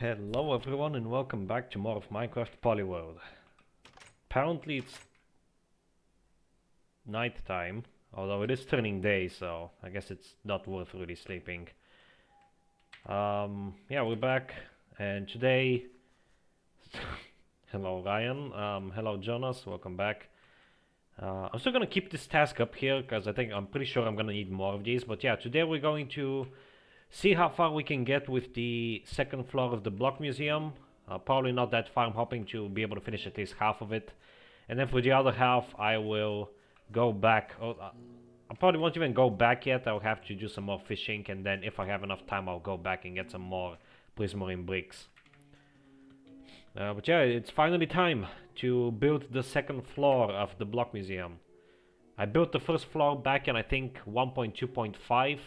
Hello everyone and welcome back to more of Minecraft Polyworld. Apparently it's night time, although it is turning day, so I guess it's not worth really sleeping. Yeah, we're back, and today... Hello Ryan, hello Jonas, welcome back. I'm still gonna keep this task up here, because I'm pretty sure I'm gonna need more of these, but yeah, today we're going to see how far we can get with the second floor of the block museum. Probably not that far. I'm hoping to be able to finish at least half of it. And then for the other half, I will go back. I probably won't even go back yet. I'll have to do some more fishing. And then if I have enough time, I'll go back and get some more prismarine bricks. But yeah, it's finally time to build the second floor of the block museum. I built the first floor back in, I think, 1.2.5.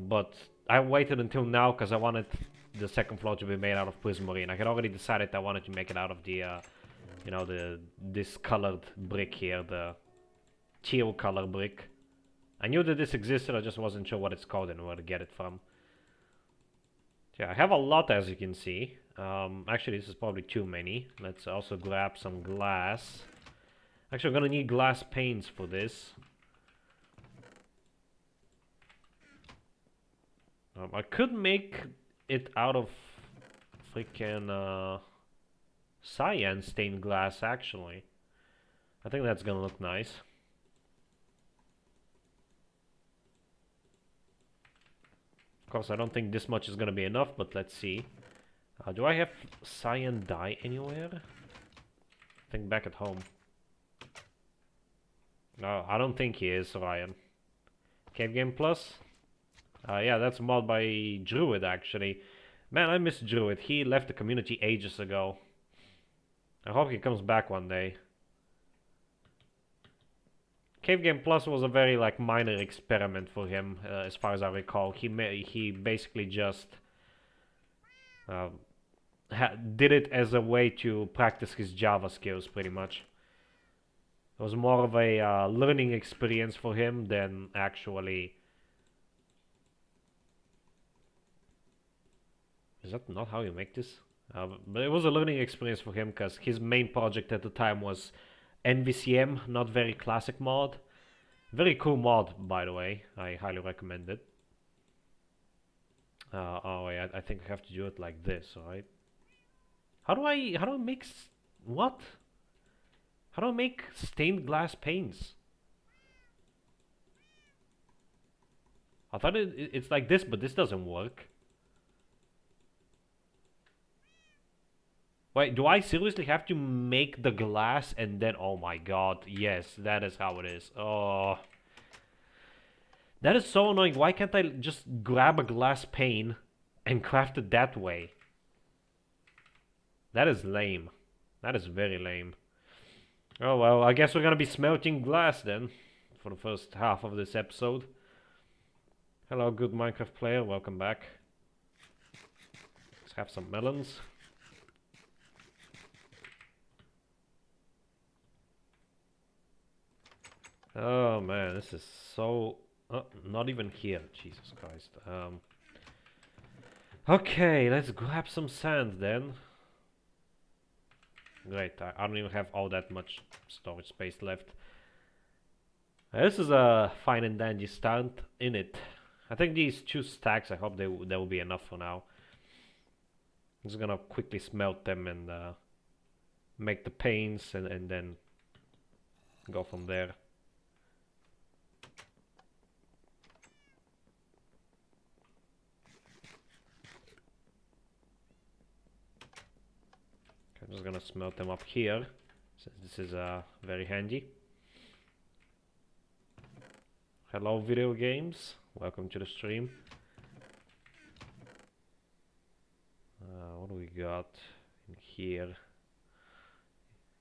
But I waited until now because I wanted the second floor to be made out of prismarine. I had already decided I wanted to make it out of the, this colored brick here, the teal color brick. I knew that this existed, I just wasn't sure what it's called and where to get it from. Yeah, I have a lot, as you can see. Actually, this is probably too many. Let's also grab some glass. Actually, I'm gonna need glass panes for this. I could make it out of freaking cyan stained glass, actually. I think that's gonna look nice. Of course, I don't think this much is gonna be enough, but let's see. Do I have cyan dye anywhere? I think back at home. No, I don't think he is, Ryan. Cave Game Plus? Yeah, that's a mod by Druid, actually. Man, I miss Druid. He left the community ages ago. I hope he comes back one day. Cave Game Plus was a very, minor experiment for him, as far as I recall. He basically just did it as a way to practice his Java skills, pretty much. It was more of a learning experience for him than actually... Is that not how you make this? But it was a learning experience for him because his main project at the time was NVCM, not very classic mod. Very cool mod, by the way. I highly recommend it. Oh wait, I think I have to do it like this, right? How do I make what? How do I make stained glass panes? I thought it's like this, but this doesn't work. Wait, do I seriously have to make the glass and then... Oh my god, yes, that is how it is. Oh. That is so annoying. Why can't I just grab a glass pane and craft it that way? That is lame. That is very lame. Oh well, I guess we're gonna be smelting glass then, for the first half of this episode. Hello, good Minecraft player, welcome back. Let's have some melons. Oh man, this is so... not even here, Jesus Christ. Okay, let's grab some sand then. Great, I don't even have all that much storage space left. This is a fine and dandy start in it. I think these 2 stacks, I hope they will be enough for now. I'm just gonna quickly smelt them and make the panes and then go from there. I'm just gonna smelt them up here, since this is very handy. Hello video games, welcome to the stream. What do we got in here?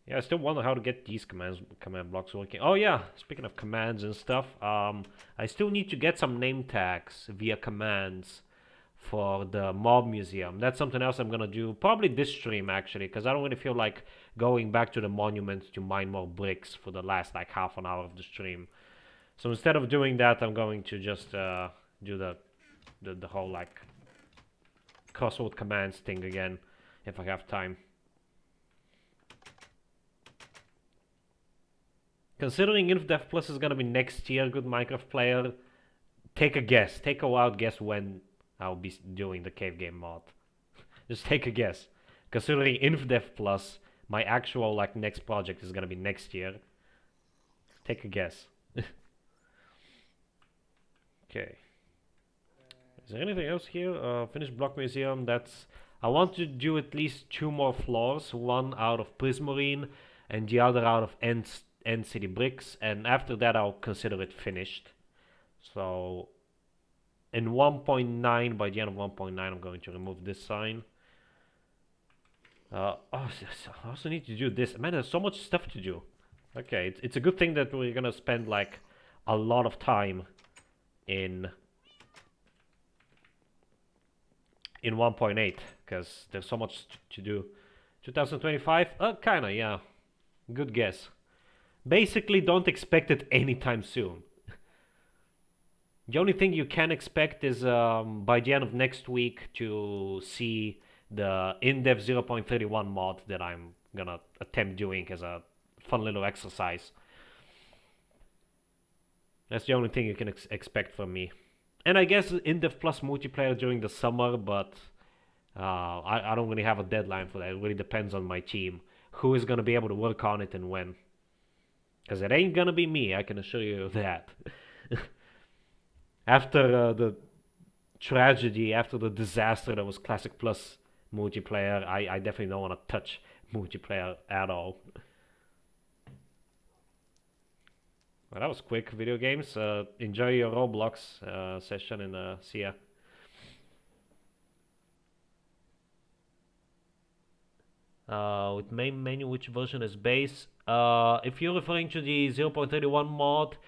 Yeah, I still wonder how to get these command blocks working. Oh yeah, speaking of commands and stuff, I still need to get some name tags via commands for the mob museum. That's something else I'm gonna do probably this stream, actually, because I don't really feel like going back to the monument to mine more bricks for the last half an hour of the stream. So instead of doing that, I'm going to just do the the whole like crossword commands thing again if I have time. Considering InfDev Plus is gonna be next year, good Minecraft player, take a guess. Take a wild guess when I'll be doing the cave game mod. Just take a guess. Considering InfDev Plus, my actual like next project is gonna be next year. Take a guess. Okay. Is there anything else here? Finished block museum. That's. I want to do at least 2 more floors. One out of Prismarine, and the other out of End City bricks. And after that, I'll consider it finished. So, in 1.9, by the end of 1.9, I'm going to remove this sign. I also need to do this. Man, there's so much stuff to do. Okay, it's a good thing that we're gonna spend like a lot of time in 1.8, because there's so much to do. 2025? Kinda, yeah. Good guess. Basically, don't expect it anytime soon. The only thing you can expect is by the end of next week to see the in-depth 0.31 mod that I'm gonna attempt doing as a fun little exercise. That's the only thing you can expect from me. And I guess in-depth plus multiplayer during the summer, but I don't really have a deadline for that. It really depends on my team, who is gonna be able to work on it and when. Because it ain't gonna be me, I can assure you that. After the tragedy, after the disaster that was Classic Plus multiplayer, I definitely don't want to touch multiplayer at all. Well, that was quick. Video games. Enjoy your Roblox session and see ya. With main menu, which version is base? If you're referring to the 0.31 mod,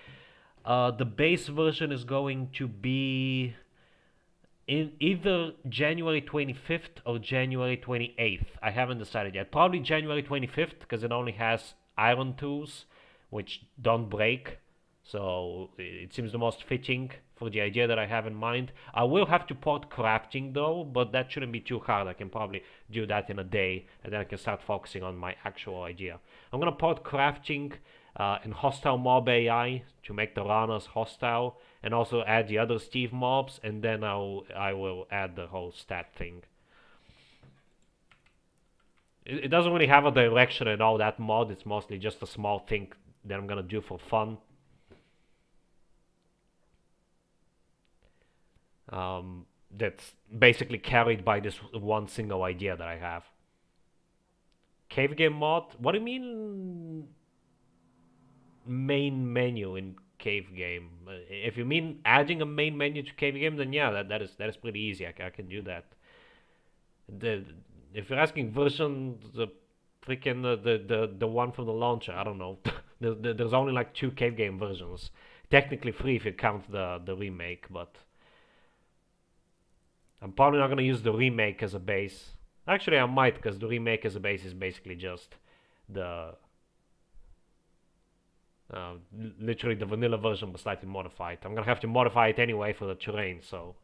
the base version is going to be in either January 25th or January 28th. I haven't decided yet. Probably January 25th, because it only has iron tools, which don't break. So it seems the most fitting for the idea that I have in mind. I will have to port crafting though, but that shouldn't be too hard. I can probably do that in a day, and then I can start focusing on my actual idea. I'm gonna port crafting in hostile mob AI to make the runners hostile, and also add the other Steve mobs, and then I will add the whole stat thing. It doesn't really have a direction at all, that mod. It's mostly just a small thing that I'm gonna do for fun. That's basically carried by this one single idea that I have. Cave game mod? What do you mean main menu in cave game? If you mean adding a main menu to cave game, then yeah, that is pretty easy. I can do that. If you're asking version, the freaking the one from the launcher, I don't know. There's only like 2 cave game versions. Technically 3 if you count the remake, but I'm probably not gonna use the remake as a base. Actually, I might, because the remake as a base is basically just the literally the vanilla version but slightly modified. I'm gonna have to modify it anyway for the terrain, so.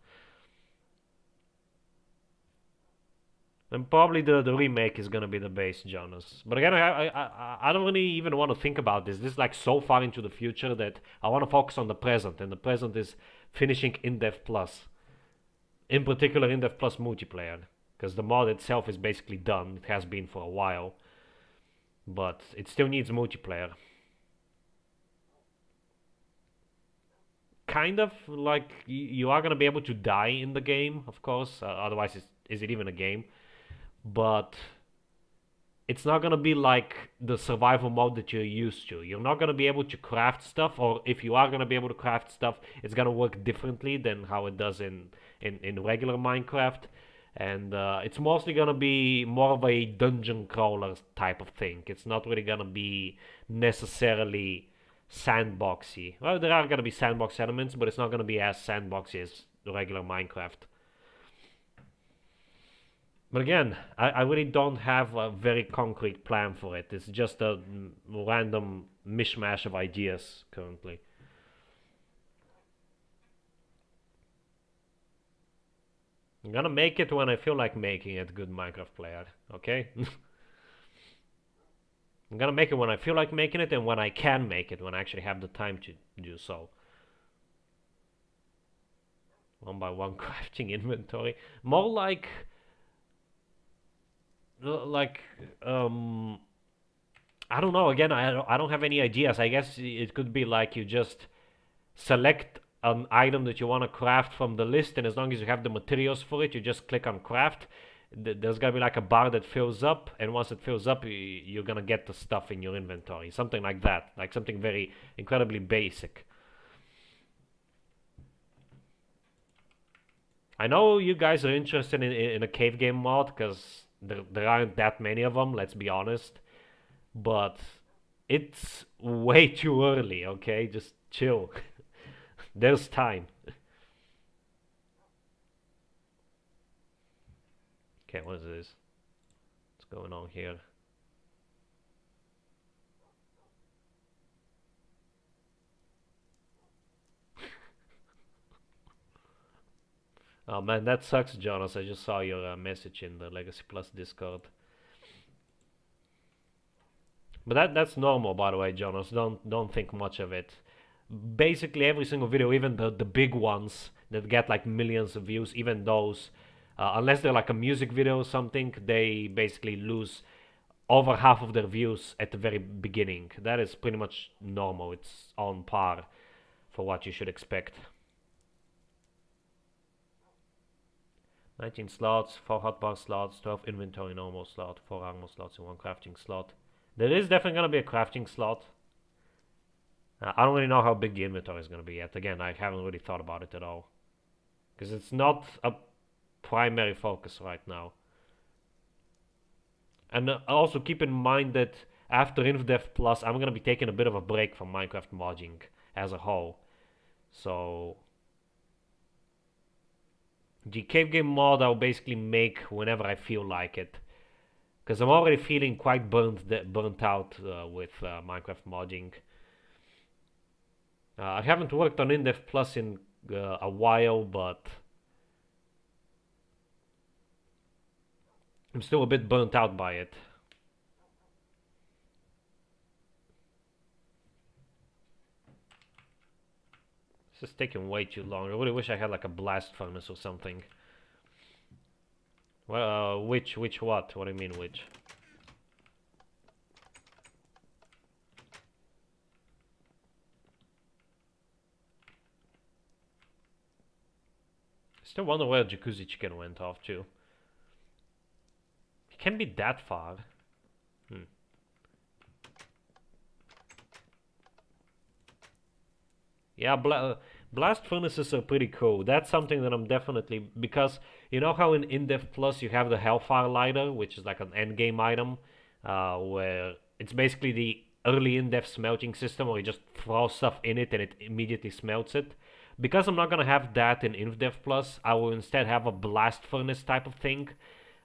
And probably the remake is gonna be the base, Jonas. But again, I don't really even want to think about this. This is like so far into the future that I want to focus on the present, and the present is finishing in-depth plus. In particular, in-depth plus multiplayer, because the mod itself is basically done. It has been for a while, but it still needs multiplayer. Kind of like you are gonna be able to die in the game, of course. Otherwise, is it even a game? But it's not gonna be like the survival mode that you're used to. You're not gonna be able to craft stuff, or if you are gonna be able to craft stuff, it's gonna work differently than how it does in regular Minecraft. And it's mostly gonna be more of a dungeon crawler type of thing. It's not really gonna be necessarily sandboxy. Well, there are gonna be sandbox elements, but it's not gonna be as sandboxy as the regular Minecraft. But again, I really don't have a very concrete plan for it. It's just a random mishmash of ideas currently. I'm gonna make it when I feel like making it, good Minecraft player, okay? I'm gonna make it when I feel like making it and when I can make it, when I actually have the time to do so. One by one crafting inventory. More like like I don't know. Again, I don't have any ideas. I guess it could be like you just select an item that you want to craft from the list, and as long as you have the materials for it, you just click on craft. There's gonna be like a bar that fills up, and once it fills up, you're gonna get the stuff in your inventory. Something like that, like something very incredibly basic. I know you guys are interested in a cave game mod because there aren't that many of them. Let's be honest, but it's way too early. Okay, just chill. There's time. Okay, what is this? What's going on here? Oh man, that sucks, Jonas. I just saw your message in the Legacy Plus Discord. But that's normal, by the way, Jonas. Don't think much of it. Basically, every single video, even the big ones that get like millions of views, even those, unless they're like a music video or something, they basically lose over half of their views at the very beginning. That is pretty much normal. It's on par for what you should expect. 19 slots, 4 hotbar slots, 12 inventory normal slot, 4 armor slots, and 1 crafting slot. There is definitely going to be a crafting slot. I don't really know how big the inventory is going to be yet. Again, I haven't really thought about it at all. Because it's not a primary focus right now. And also keep in mind that after InfDev Plus, I'm going to be taking a bit of a break from Minecraft modding as a whole. So the cave game mod I'll basically make whenever I feel like it. Because I'm already feeling quite burnt out with Minecraft modding. I haven't worked on InDev Plus in a while, but I'm still a bit burnt out by it. This is taking way too long. I really wish I had like a blast furnace or something. Well, which what? What do you mean which? Still wonder where Jacuzzi Chicken went off to. It can't be that far. Yeah, blast furnaces are pretty cool. That's something that I'm definitely... Because you know how in InDev Plus you have the Hellfire Lighter, which is like an endgame item, where it's basically the early InDev smelting system where you just throw stuff in it and it immediately smelts it. Because I'm not gonna have that in InDev Plus, I will instead have a blast furnace type of thing.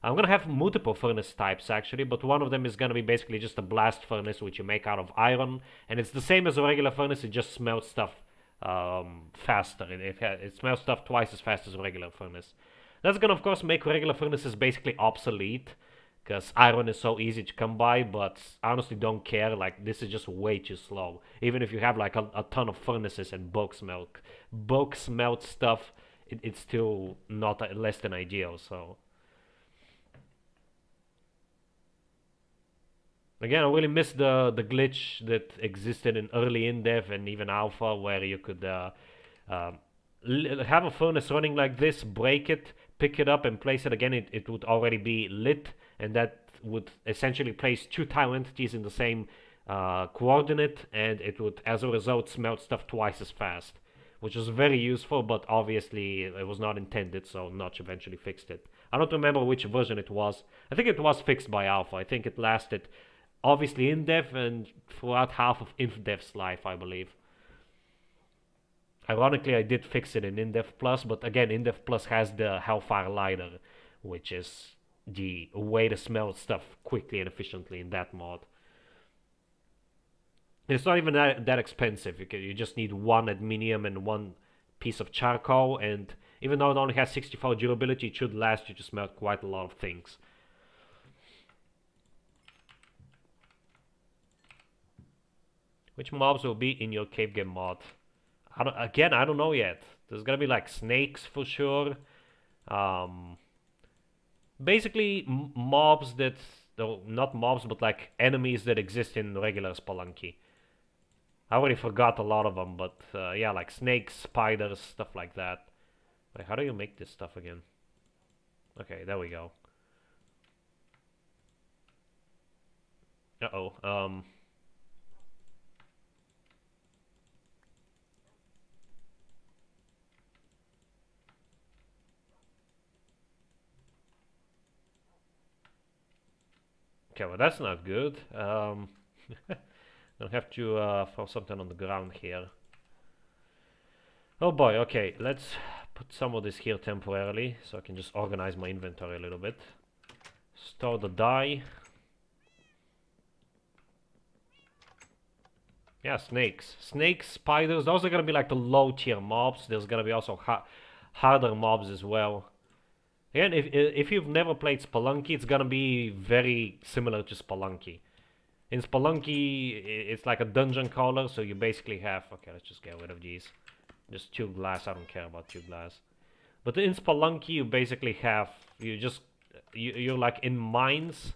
I'm gonna have multiple furnace types actually, but one of them is gonna be basically just a blast furnace which you make out of iron, and it's the same as a regular furnace, it just smelts stuff faster. It smells stuff twice as fast as a regular furnace. That's gonna of course make regular furnaces basically obsolete, because iron is so easy to come by, but I honestly don't care. Like, this is just way too slow. Even if you have like a ton of furnaces and bulk smelt stuff, it's still not less than ideal. So again, I really miss the glitch that existed in early InDev and even Alpha, where you could have a furnace running like this, break it, pick it up and place it again. It would already be lit, and that would essentially place two tile entities in the same coordinate, and it would, as a result, smelt stuff twice as fast, which was very useful, but obviously it was not intended, so Notch eventually fixed it. I don't remember which version it was. I think it was fixed by Alpha. I think it lasted, obviously, InDev and throughout half of InDev's life, I believe. Ironically, I did fix it in InDev Plus, but again, InDev Plus has the Hellfire Lighter, which is the way to smell stuff quickly and efficiently in that mod. It's not even that expensive. You just need one aluminium and one piece of charcoal, and Even though it only has 64 durability, it should last you to smelt quite a lot of things. Which mobs will be in your cave game mod? I don't know yet. There's gonna be like snakes for sure. Basically mobs that, no, not mobs, but like enemies that exist in regular Spelunky. I already forgot a lot of them, but yeah, like snakes, spiders, stuff like that. Wait, how do you make this stuff again? Okay, there we go. Uh-oh, okay, well that's not good. I'll have to throw something on the ground here. Oh boy, okay, let's put some of this here temporarily, so I can just organize my inventory a little bit. Store the dye. Yeah, snakes. Snakes, spiders, those are gonna be like the low tier mobs. There's gonna be also harder mobs as well. Again, if you've never played Spelunky, it's gonna be very similar to Spelunky. In Spelunky, it's like a dungeon crawler, so you basically have... Okay, let's just get rid of these. Just 2 glass, I don't care about 2 glass. But in Spelunky, you basically have... You're like in mines,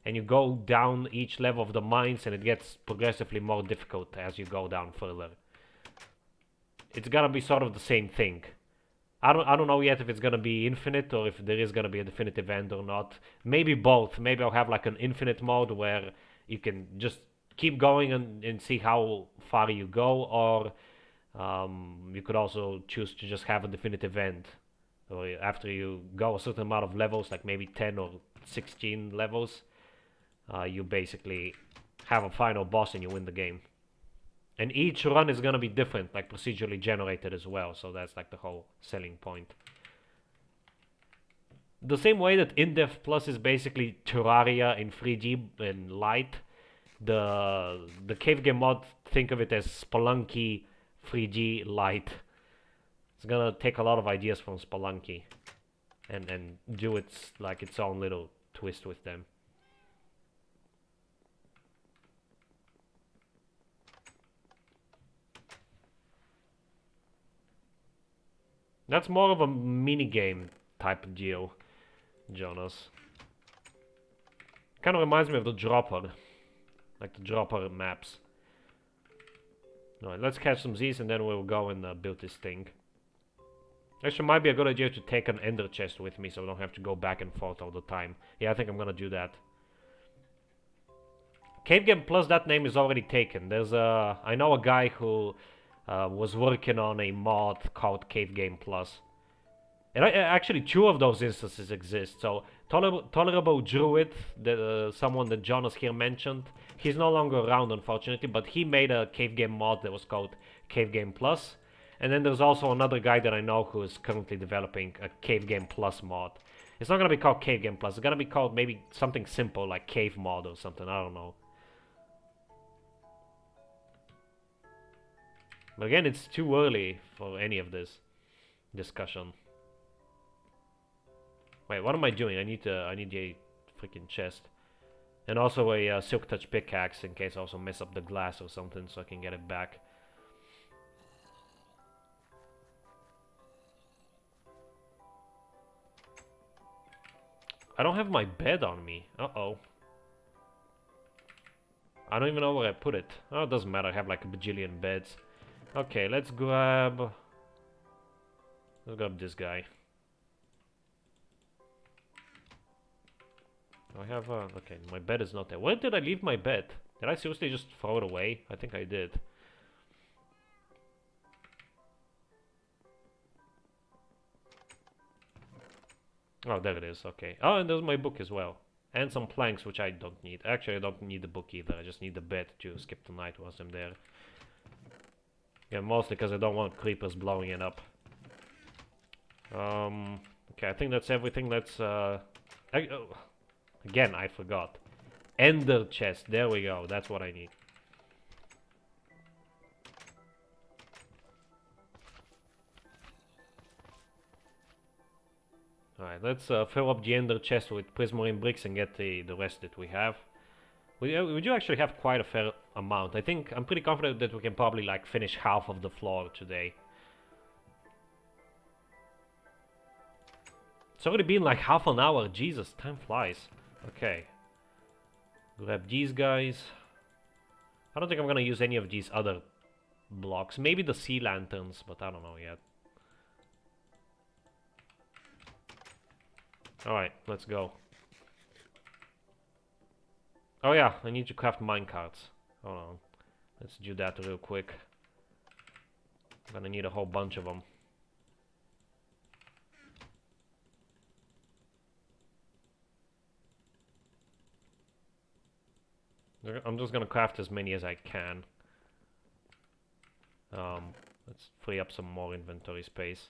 and you go down each level of the mines, and it gets progressively more difficult as you go down further. It's gonna be sort of the same thing. I don't know yet if it's gonna be infinite or if there is gonna be a definitive end or not. Maybe both. Maybe I'll have like an infinite mode where you can just keep going and see how far you go, or you could also choose to just have a definitive end. Or after you go a certain amount of levels, like maybe 10 or 16 levels, you basically have a final boss and you win the game. And each run is gonna be different, like procedurally generated as well, so that's like the whole selling point. The same way that In-Depth Plus is basically Terraria in 3D and light, the cave game mod, think of it as Spelunky 3D light. It's gonna take a lot of ideas from Spelunky and do its like its own little twist with them. That's more of a mini-game type of deal, Jonas. Kind of reminds me of the Dropper. Like the Dropper maps. Alright, let's catch some Z's and then we'll go and build this thing. Actually, might be a good idea to take an ender chest with me so I don't have to go back and forth all the time. Yeah, I think I'm gonna do that. Cave Game Plus, that name is already taken. There's a... I know a guy who... was working on a mod called Cave Game Plus. And actually 2 of those instances exist. So Tolerable Druid, someone that Jonas here mentioned, he's no longer around unfortunately, but he made a Cave Game mod that was called Cave Game Plus. And then there's also another guy that I know who is currently developing a Cave Game Plus mod. It's not gonna be called Cave Game Plus, it's gonna be called maybe something simple like Cave Mod or something, I don't know. But again, it's too early for any of this discussion. Wait, what am I doing? I need a freaking chest. And also a Silk Touch pickaxe in case I also mess up the glass or something so I can get it back. I don't have my bed on me. Uh-oh. I don't even know where I put it. Oh, it doesn't matter. I have like a bajillion beds. Okay, let's grab this guy. I have okay, my bed is not there. Where did I leave my bed? Did I seriously just throw it away? I think I did. Oh, there it is. Okay. Oh, and there's my book as well. And some planks, which I don't need. Actually, I don't need the book either. I just need the bed to skip the night whilst I'm there. Yeah, mostly because I don't want creepers blowing it up. Okay, I think that's everything. Let's, again, I forgot. Ender chest. There we go. That's what I need. Alright, let's fill up the ender chest with prismarine bricks and get the rest that we have. We do actually have quite a fair amount. I'm pretty confident that we can probably like finish half of the floor today. It's already been like half an hour. Jesus, time flies. Okay. Grab these guys. I don't think I'm gonna use any of these other blocks. Maybe the sea lanterns, but I don't know yet. Alright, let's go. Oh yeah, I need to craft minecarts. Hold on. Let's do that real quick. I'm gonna need a whole bunch of them. I'm just gonna craft as many as I can. Let's free up some more inventory space.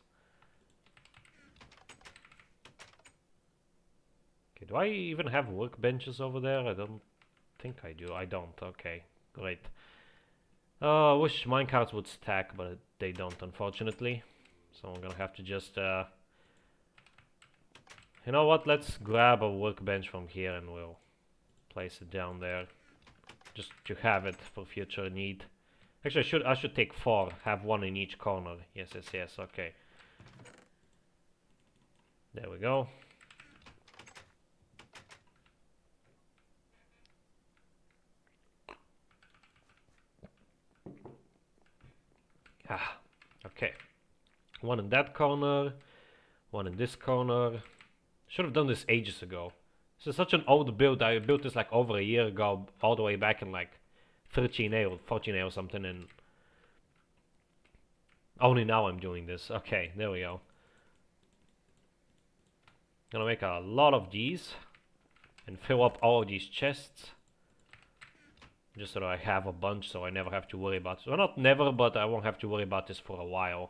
Okay, do I even have workbenches over there? I don't think I do. I don't. Okay, great. I wish minecarts would stack, but they don't, unfortunately. So I'm gonna have to just... you know what? Let's grab a workbench from here and we'll place it down there. Just to have it for future need. Actually, I should take 4. Have 1 in each corner. Yes, okay. There we go. Okay. 1 in that corner. 1 in this corner. Should have done this ages ago. This is such an old build. I built this like over a year ago, all the way back in like 13A or 14A or something, and only now I'm doing this. Okay, there we go. Gonna make a lot of these and fill up all of these chests. Just so that I have a bunch, so I never have to worry about this. Well, not never, but I won't have to worry about this for a while.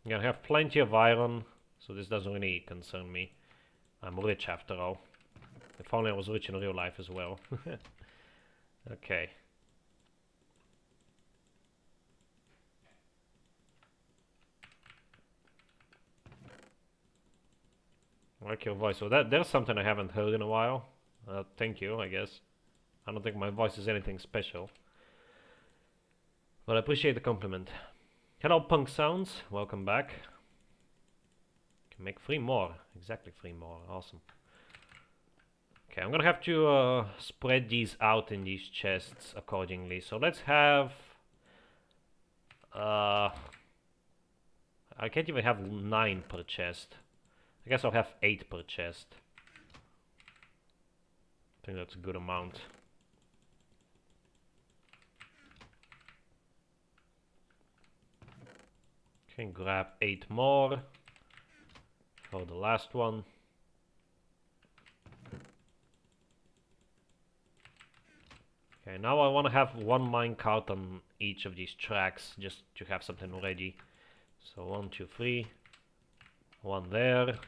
I'm gonna have plenty of iron, so this doesn't really concern me. I'm rich after all. If only I was rich in real life as well. Okay. I like your voice. So there's something I haven't heard in a while. Thank you, I guess. I don't think my voice is anything special. But I appreciate the compliment. Hello, Punk Sounds. Welcome back. Can make 3 more. Exactly 3 more. Awesome. Okay, I'm gonna have to spread these out in these chests accordingly. So let's have... I can't even have 9 per chest. I guess I'll have 8 per chest. I think that's a good amount. Can grab 8 more for the last one. Okay, now I want to have 1 minecart on each of these tracks just to have something ready. So 1, 2, 3. 1 there.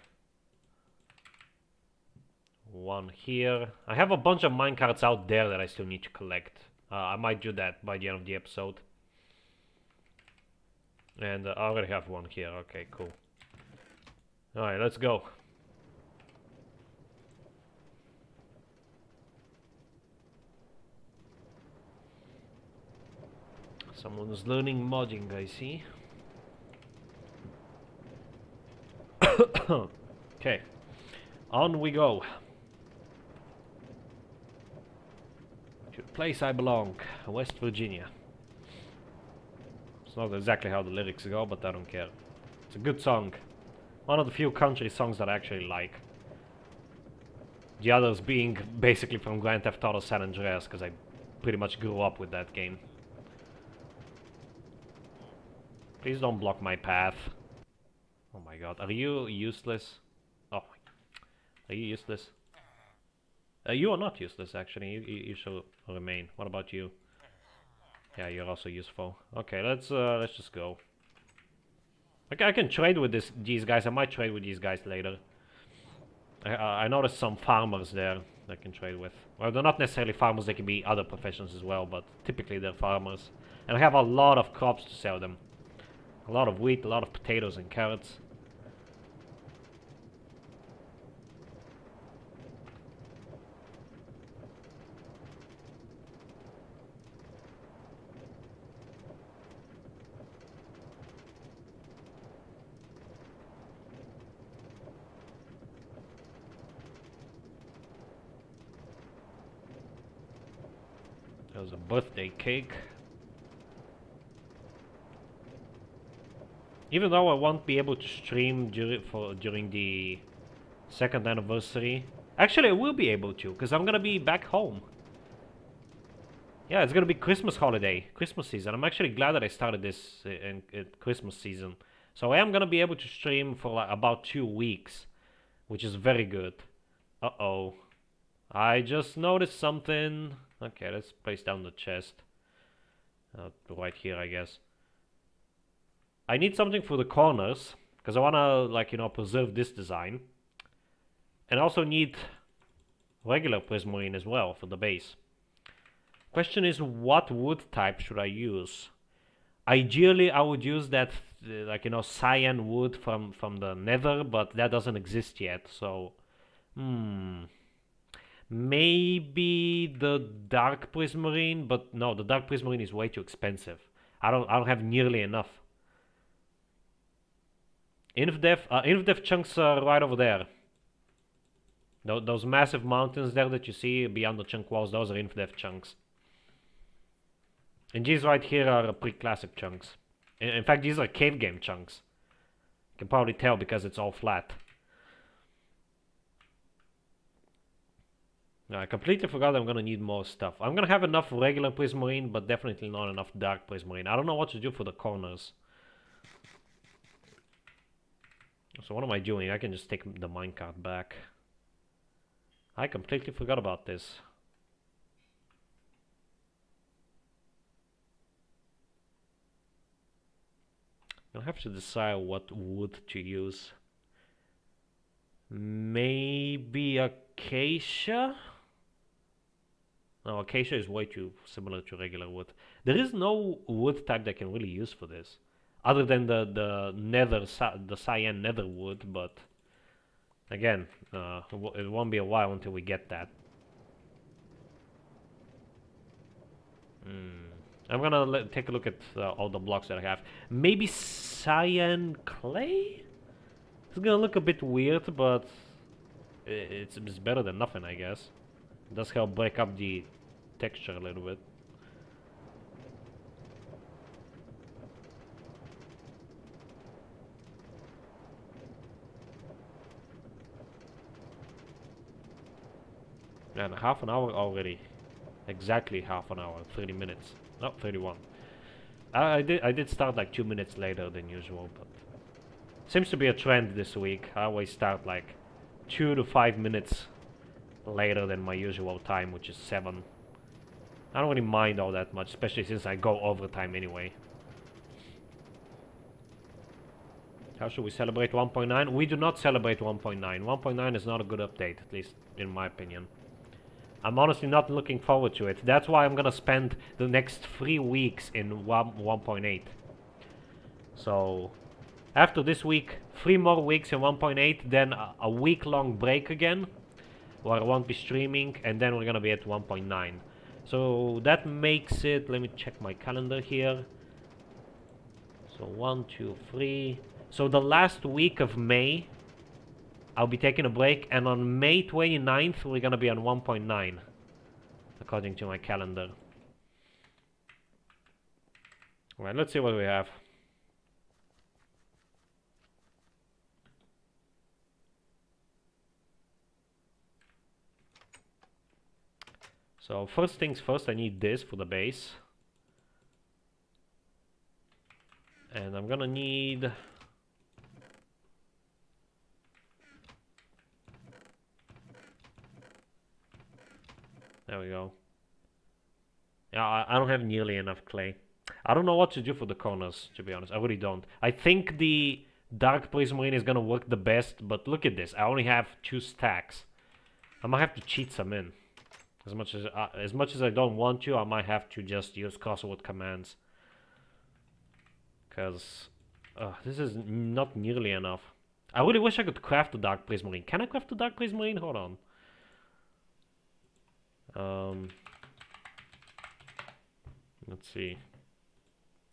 1 here. I have a bunch of minecarts out there that I still need to collect. I might do that by the end of the episode. And I already have 1 here. Okay, cool. Alright, let's go. Someone's learning modding, I see. Okay, on we go. To the place I belong, West Virginia. It's not exactly how the lyrics go, but I don't care. It's a good song. One of the few country songs that I actually like. The others being basically from Grand Theft Auto San Andreas, because I pretty much grew up with that game. Please don't block my path. Oh my god, are you useless? Oh, are you useless? You are not useless, actually. You should remain. What about you? Yeah, you're also useful. Okay, let's just go. Okay, I can trade with these guys. I might trade with these guys later. I noticed some farmers there. I can trade with. Well, they're not necessarily farmers, they can be other professions as well, but typically they're farmers. And I have a lot of crops to sell them. A lot of wheat, a lot of potatoes and carrots. There's a birthday cake. Even though I won't be able to stream during the second anniversary. Actually, I will be able to, because I'm gonna be back home. Yeah, it's gonna be Christmas holiday, Christmas season. I'm actually glad that I started this in Christmas season. So I am gonna be able to stream for like about 2 weeks, which is very good. Uh-oh. I just noticed something. Okay, let's place down the chest. Right here, I guess. I need something for the corners, because I wanna, like, you know, preserve this design. And I also need regular prismarine as well for the base. Question is, what wood type should I use? Ideally, I would use that, like, you know, cyan wood from the nether, but that doesn't exist yet, so... Maybe the dark prismarine, but no, the dark prismarine is way too expensive. I don't have nearly enough. Infdef chunks are right over there. Those massive mountains there that you see beyond the chunk walls, those are Infdef chunks. And these right here are pre-classic chunks. In fact, these are cave game chunks. You can probably tell because it's all flat. I completely forgot I'm gonna need more stuff. I'm gonna have enough regular prismarine, but definitely not enough dark prismarine. I don't know what to do for the corners. So what am I doing? I can just take the minecart back. I completely forgot about this. I'll have to decide what wood to use. Maybe acacia? No, acacia is way too similar to regular wood. There is no wood type that I can really use for this, other than the cyan nether wood. But again, it won't be a while until we get that. I'm gonna take a look at all the blocks that I have. Maybe cyan clay? It's gonna look a bit weird, but it's better than nothing, I guess. It does help break up the texture a little bit. And half an hour already. Exactly half an hour, 30 minutes. No, 31. I did start like 2 minutes later than usual, but seems to be a trend this week. I always start like 2 to 5 minutes later than my usual time, which is 7. I don't really mind all that much, especially since I go overtime anyway. How should we celebrate 1.9? We do not celebrate 1.9. 1.9 is not a good update, at least in my opinion. I'm honestly not looking forward to it. That's why I'm gonna spend the next 3 weeks in 1.8. So, after this week, 3 more weeks in 1.8, then a week-long break again, where I won't be streaming, and then we're gonna be at 1.9. So that makes it, let me check my calendar here. So 1, 2, 3. So the last week of May, I'll be taking a break, and on May 29th, we're gonna be on 1.9, according to my calendar. Alright, let's see what we have. So first things first, I need this for the base. And I'm gonna need... There we go. Yeah, I don't have nearly enough clay. I don't know what to do for the corners, to be honest. I really don't. I think the dark prismarine is gonna work the best, but look at this. I only have 2 stacks. I might have to cheat some in. As much as I don't want to, I might have to just use crossword commands. Because this is not nearly enough. I really wish I could craft the Dark Prismarine. Can I craft the Dark Prismarine? Hold on. Let's see.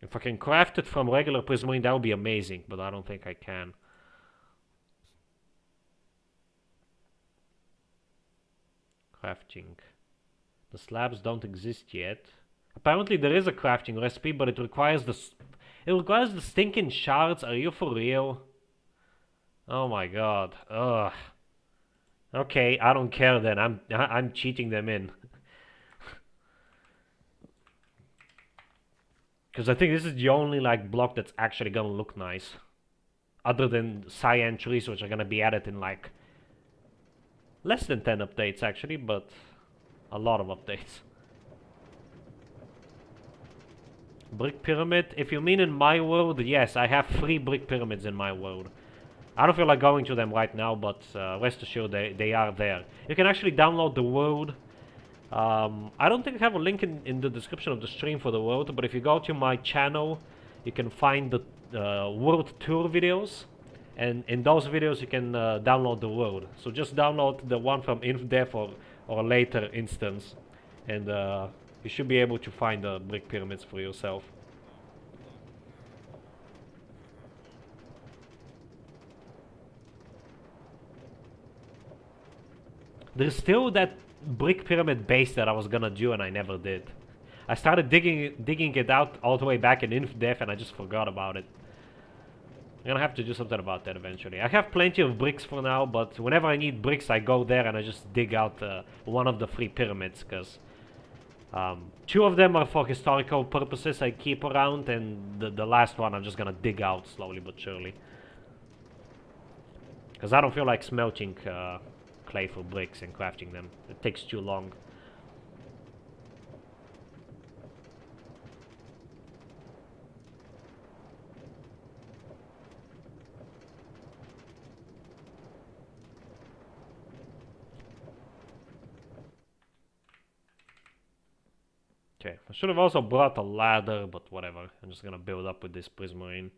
If I can craft it from regular Prismarine, that would be amazing, but I don't think I can. Crafting. The slabs don't exist yet. Apparently there is a crafting recipe, but it requires the stinking shards. Are you for real? Oh my god. Ugh. Okay, I don't care then. I'm cheating them in. Because I think this is the only like block that's actually gonna look nice. Other than cyan trees, which are gonna be added in like less than 10 updates actually, but a lot of updates. Brick pyramid, if you mean in my world, yes, I have 3 brick pyramids in my world. I don't feel like going to them right now, but rest assured they are there. You can actually download the world. I don't think I have a link in the description of the stream for the world, but if you go to my channel, you can find the world tour videos, and in those videos you can download the world. So just download the one from InfDev or later instance, and you should be able to find the brick pyramids for yourself. There's still that brick pyramid base that I was gonna do and I never did. I started digging it out all the way back in InfDev and I just forgot about it. I'm gonna have to do something about that eventually. I have plenty of bricks for now, but whenever I need bricks I go there and I just dig out one of the 3 pyramids, because 2 of them are for historical purposes I keep around, and the last one I'm just gonna dig out slowly but surely. Because I don't feel like smelting clay for bricks and crafting them. It takes too long. Okay, I should have also brought a ladder, but whatever. I'm just gonna build up with this Prismarine.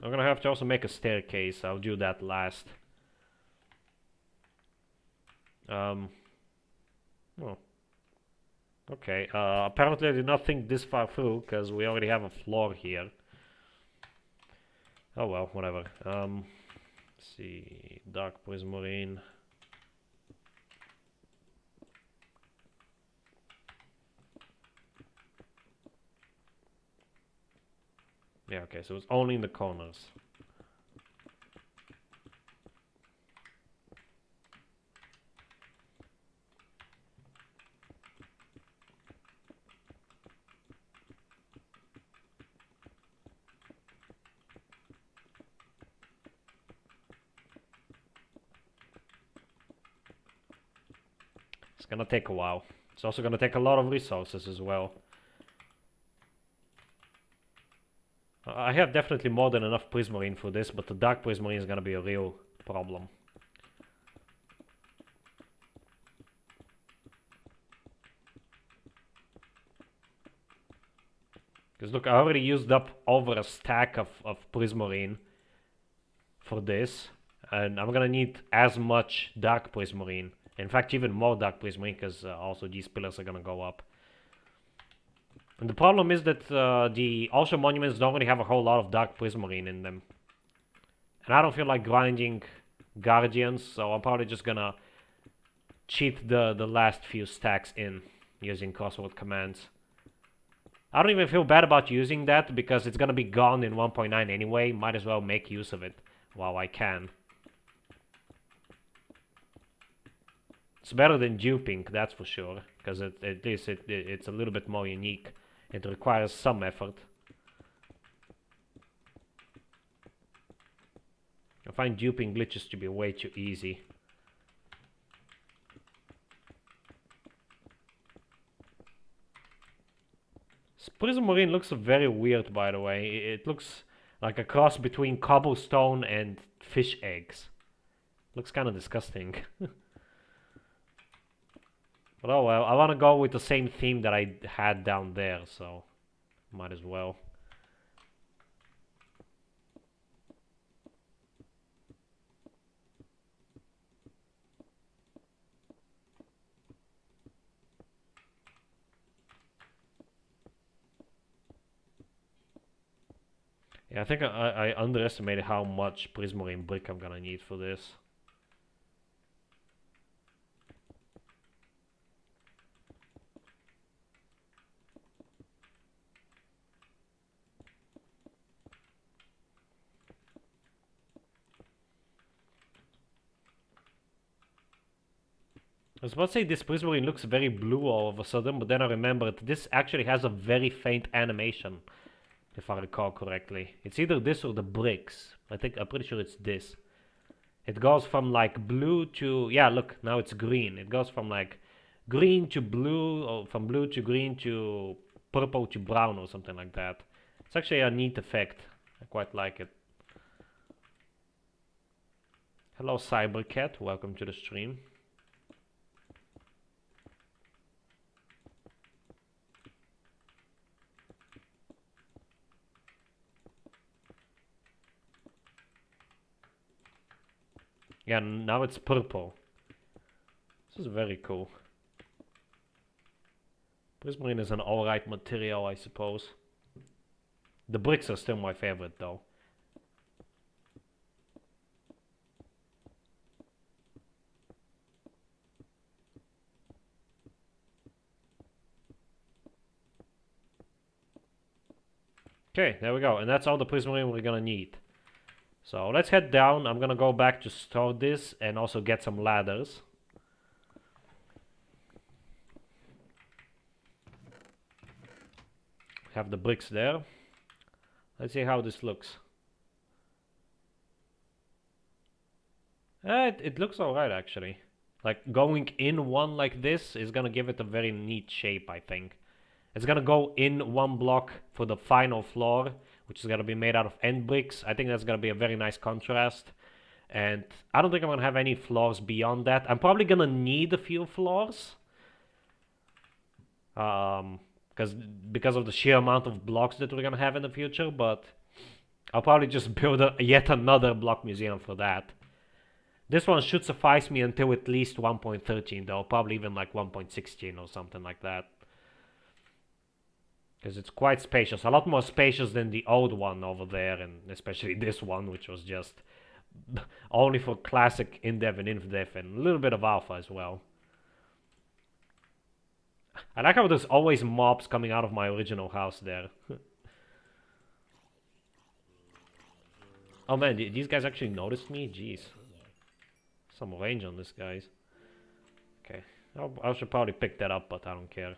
I'm gonna have to also make a staircase. I'll do that last. Oh. Okay, apparently I did not think this far through, because we already have a floor here. Oh well, whatever. Let's see, Dark Prismarine. Yeah, okay, so it's only in the corners. It's gonna take a while. It's also gonna take a lot of resources as well. I have definitely more than enough Prismarine for this, but the Dark Prismarine is gonna be a real problem. Because look, I already used up over a stack of Prismarine for this, and I'm gonna need as much Dark Prismarine. In fact, even more Dark Prismarine, because also these pillars are gonna go up. And the problem is that the Ultra Monuments don't really have a whole lot of Dark Prismarine in them. And I don't feel like grinding Guardians, so I'm probably just gonna cheat the last few stacks in using crossword commands. I don't even feel bad about using that, because it's gonna be gone in 1.9 anyway. Might as well make use of it while I can. It's better than duping, that's for sure, because at least it's a little bit more unique. It requires some effort. I find duping glitches to be way too easy. Prismarine looks very weird, by the way. It looks Like a cross between cobblestone and fish eggs. Looks kind of disgusting. But oh well, I want to go with the same theme that I had down there, so might as well. Yeah, I think I underestimated how much prismarine brick I'm gonna need for this. I was about to say this prismarine looks very blue all of a sudden, but then I remembered this actually has a very faint animation, if I recall correctly. It's either this or the bricks. I'm pretty sure it's this. It goes from like blue to, yeah, look, now it's green. It goes from like green to blue, or from blue to green to purple to brown or something like that. It's actually a neat effect. I quite like it. Hello Cybercat, welcome to the stream. Yeah, now it's purple. This is very cool. Prismarine is an alright material, I suppose. The bricks are still my favorite, though. Okay, there we go. And that's all the prismarine we're gonna need. So let's head down. I'm gonna go back to store this and also get some ladders. Have the bricks there. Let's see how this looks. It looks alright actually. Like going in one like this is gonna give it a very neat shape, I think. It's gonna go in one block for the final floor, which is gonna be made out of end bricks. I think that's gonna be a very nice contrast. And I don't think I'm gonna have any floors beyond that. I'm probably gonna need a few floors. Because of the sheer amount of blocks that we're gonna have in the future, but I'll probably just build yet another block museum for that. This one should suffice me until at least 1.13 though, probably even like 1.16 or something like that. Because it's quite spacious, a lot more spacious than the old one over there, and especially this one, which was just only for classic in-dev and inf-dev and a little bit of alpha as well. I like how there's always mobs coming out of my original house there. Oh man, these guys actually noticed me? Jeez. Some range on this, guys. Okay, I should probably pick that up, but I don't care.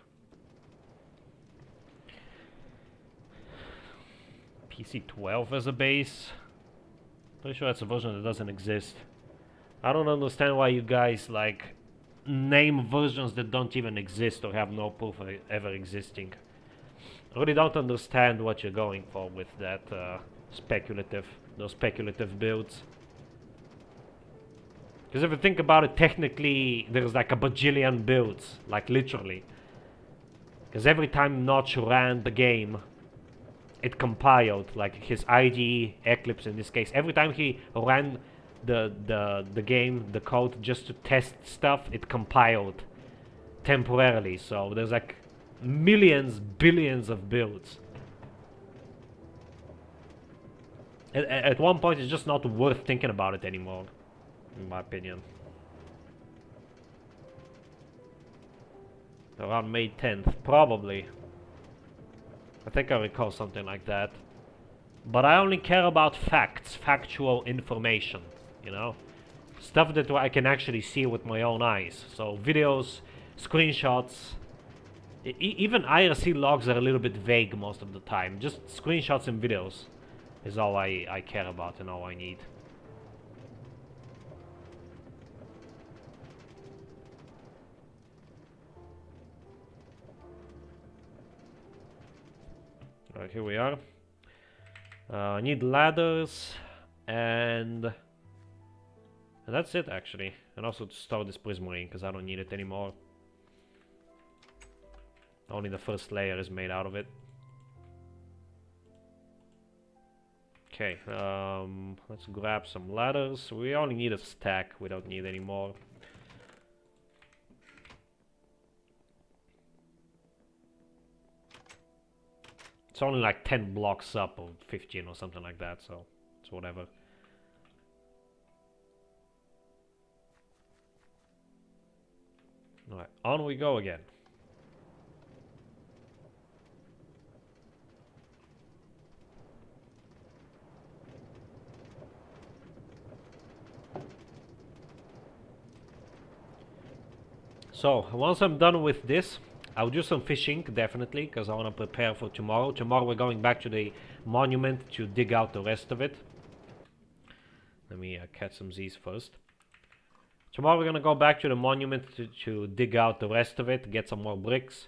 PC 12 as a base. Pretty sure that's a version that doesn't exist. I don't understand why you guys like name versions that don't even exist or have no proof of it ever existing. I really don't understand what you're going for with that those speculative builds. Because if you think about it, technically there's like a bajillion builds, like literally. Because every time Notch ran the game, it compiled, like his IDE, Eclipse in this case. Every time he ran the game, the code, just to test stuff, it compiled temporarily. So there's like millions, billions of builds. At one point, it's just not worth thinking about it anymore, in my opinion. Around May 10th, probably. I think I recall something like that. But I only care about facts, factual information, you know? Stuff that I can actually see with my own eyes. So videos, screenshots, even IRC logs are a little bit vague most of the time. Just screenshots and videos is all I care about and all I need. Alright, here we are. I need ladders, and that's it actually. And also to store this prismarine, because I don't need it anymore. Only the first layer is made out of it. Okay, let's grab some ladders. We only need a stack, we don't need any more. It's only like 10 blocks up, or 15 or something like that, so it's whatever. Alright, on we go again. So, once I'm done with this, I'll do some fishing, definitely, because I want to prepare for tomorrow. Tomorrow we're going back to the monument to dig out the rest of it. Let me catch some Z's first. Tomorrow we're going to go back to the monument to dig out the rest of it, get some more bricks.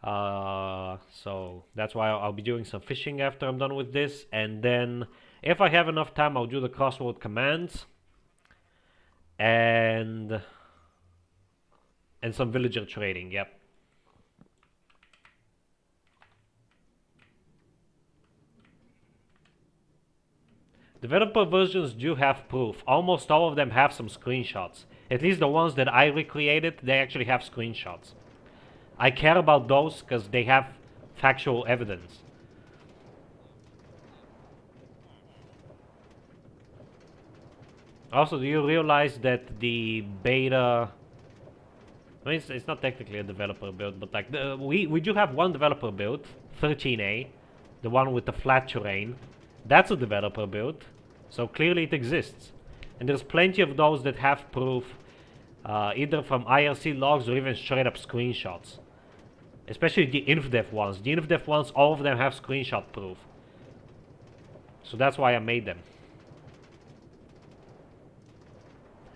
So that's why I'll be doing some fishing after I'm done with this. And then, if I have enough time, I'll do the crossword commands. And some villager trading, yep. Developer versions do have proof. Almost all of them have some screenshots. At least the ones that I recreated, they actually have screenshots. I care about those because they have factual evidence. Also, do you realize that the beta... I mean, it's not technically a developer build, but like we do have one developer build, 13A, the one with the flat terrain. That's a developer build, so clearly it exists. And there's plenty of those that have proof, either from IRC logs or even straight up screenshots. Especially the InfDev ones. The InfDev ones, all of them have screenshot proof. So that's why I made them.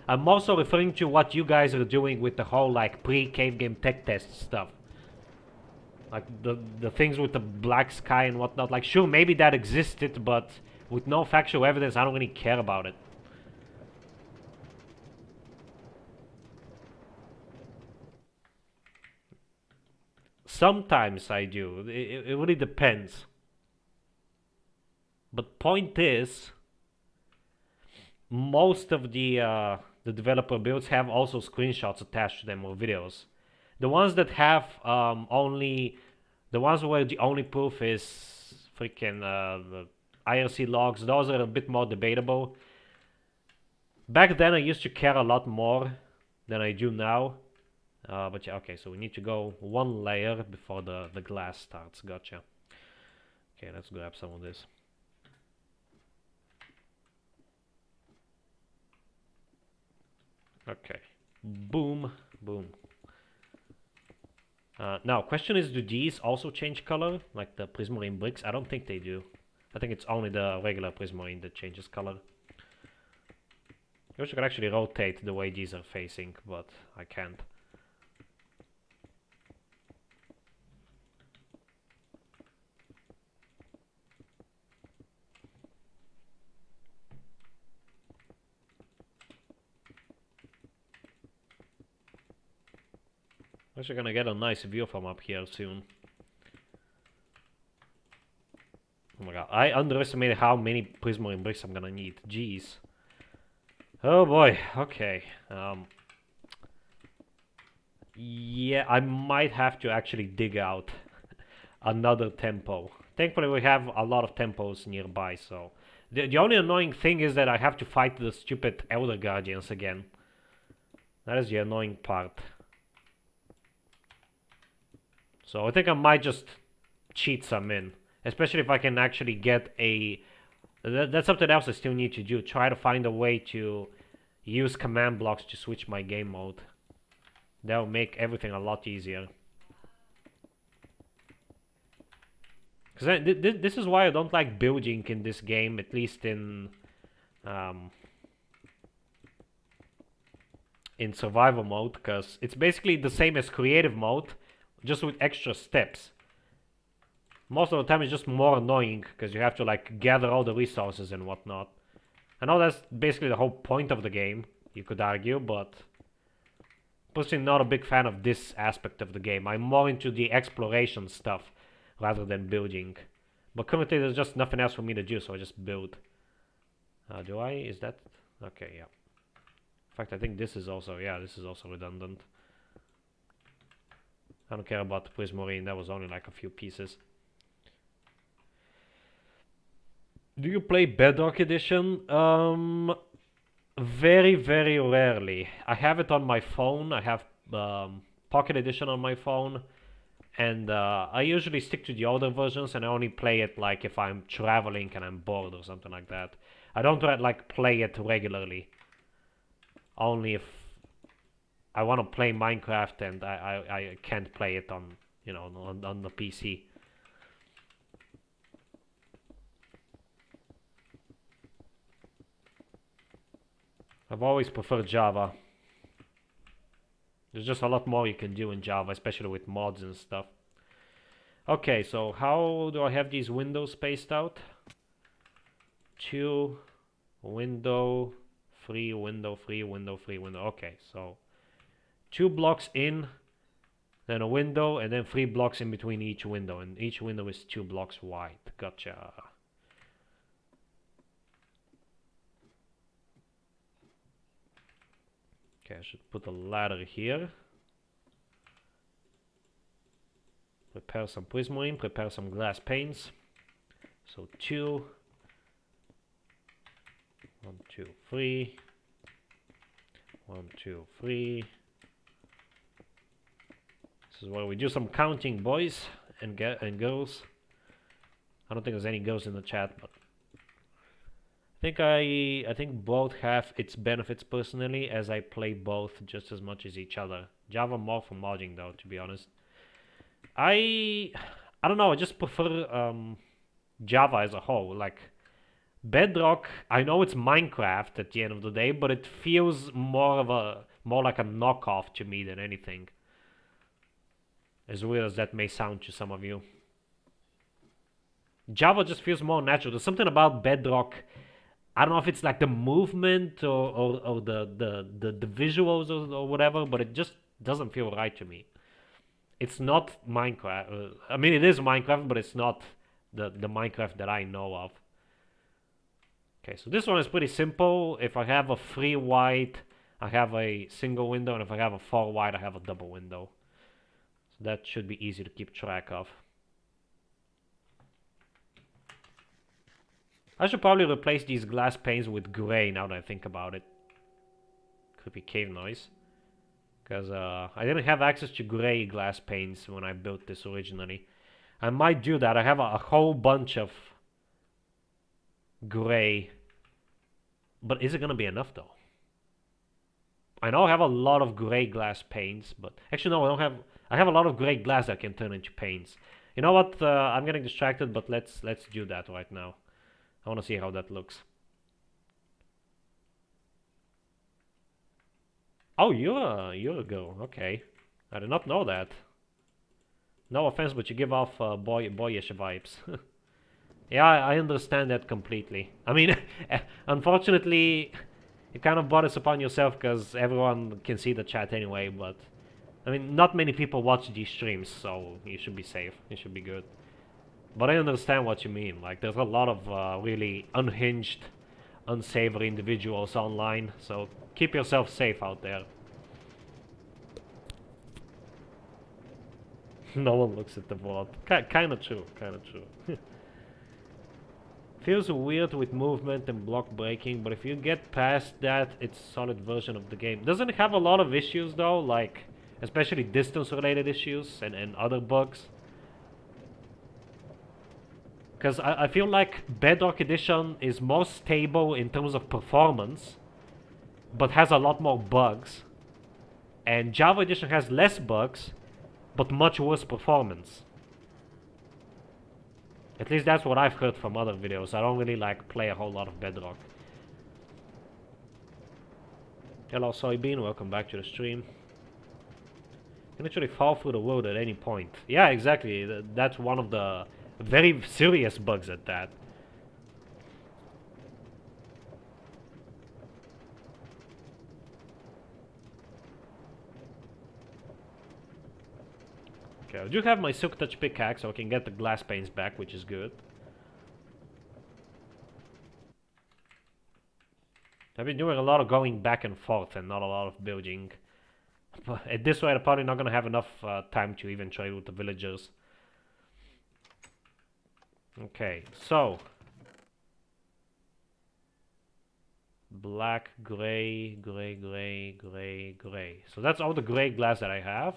I'm also referring to what you guys are doing with the whole like pre-cave game tech test stuff. Like the things with the black sky and whatnot. Like sure, maybe that existed, but with no factual evidence, I don't really care about it. Sometimes I do. It really depends. But point is, most of the developer builds have also screenshots attached to them or videos. The ones that have the ones where the only proof is freaking the IRC logs, those are a bit more debatable. Back then I used to care a lot more than I do now. But yeah, okay, so we need to go one layer before the glass starts. Gotcha. Okay, let's grab some of this. Okay, boom, boom. Now, question is, do these also change color, like the prismarine bricks? I don't think they do. I think it's only the regular prismarine that changes color. I wish I could actually rotate the way these are facing, but I can't. I wish I'm gonna get a nice view from up here soon. Oh my god, I underestimated how many prismarine bricks I'm gonna need. Jeez. Oh boy, okay. Yeah, I might have to actually dig out another tempo. Thankfully we have a lot of tempos nearby, so... The only annoying thing is that I have to fight the stupid Elder Guardians again. That is the annoying part. So I think I might just cheat some in. Especially if I can actually get a... That's something else I still need to do. Try to find a way to use command blocks to switch my game mode. That will make everything a lot easier. Because this is why I don't like building in this game, at least in survival mode. Because it's basically the same as creative mode, just with extra steps. Most of the time it's just more annoying because you have to like gather all the resources and whatnot. I know that's basically the whole point of the game, you could argue, but personally not a big fan of this aspect of the game. I'm more into the exploration stuff rather than building. But currently there's just nothing else for me to do, so I just build. Do I? Is that? Okay, yeah. In fact, I think this is also, yeah, this is also redundant. I don't care about the Prismarine, that was only like a few pieces. Do you play Bedrock Edition? Very, very rarely. I have it on my phone. I have Pocket Edition on my phone. And I usually stick to the older versions, and I only play it like if I'm traveling and I'm bored or something like that. I don't like play it regularly. Only if I want to play Minecraft and I can't play it on, you know, on the PC. I've always preferred Java. There's just a lot more you can do in Java, especially with mods and stuff. Okay, so how do I have these windows spaced out? 2 window, 3 window, 3 window, 3 window. Okay, so 2 blocks in, then a window, and then 3 blocks in between each window, and each window is 2 blocks wide. Gotcha. Okay, I should put a ladder here. Prepare some Prismarine, prepare some glass panes. So 2, 1, 2, 3, 1, 2, 3. This is where we do some counting, boys and girls. I don't think there's any girls in the chat, but I think both have its benefits personally, as I play both just as much as each other. Java more for modding though, to be honest. I don't know, I just prefer Java as a whole. Like Bedrock, I know it's Minecraft at the end of the day, but it feels more like a knockoff to me than anything. As weird as that may sound to some of you. Java just feels more natural. There's something about Bedrock. I don't know if it's like the movement or the visuals or whatever, but it just doesn't feel right to me. It's not Minecraft. I mean, it is Minecraft, but it's not the Minecraft that I know of. Okay, so this one is pretty simple. If I have a 3 wide, I have a single window, and if I have a 4 wide, I have a double window. So that should be easy to keep track of. I should probably replace these glass panes with gray now that I think about it. Creepy cave noise. Because I didn't have access to gray glass panes when I built this originally. I might do that. I have a whole bunch of gray. But is it going to be enough though? I know I have a lot of gray glass panes, but actually no, I don't have. I have a lot of gray glass that can turn into panes. You know what? I'm getting distracted, but let's do that right now. I want to see how that looks. Oh, you're a girl. Okay, I did not know that. No offense, but you give off boyish vibes. Yeah, I understand that completely. I mean, unfortunately, it kind of brought us upon yourself because everyone can see the chat anyway. But I mean, not many people watch these streams, so you should be safe. You should be good. But I understand what you mean. Like, there's a lot of really unhinged, unsavory individuals online, so keep yourself safe out there. No one looks at the board. Kinda true, kinda true. Feels weird with movement and block breaking, but if you get past that, it's a solid version of the game. Doesn't it have a lot of issues though, like, especially distance-related issues and other bugs? Because I feel like Bedrock Edition is more stable in terms of performance, but has a lot more bugs. And Java Edition has less bugs, but much worse performance. At least that's what I've heard from other videos. I don't really like play a whole lot of Bedrock. Hello Soybean, welcome back to the stream. You can literally fall through the road at any point. Yeah, exactly. That's one of the Very serious bugs at that. Okay, I do have my Silk Touch pickaxe, so I can get the glass panes back, which is good. I've been doing a lot of going back and forth and not a lot of building. But at this rate, I'm probably not gonna have enough time to even trade with the villagers. Okay, so black, gray, gray, gray, gray, gray. So that's all the gray glass that I have.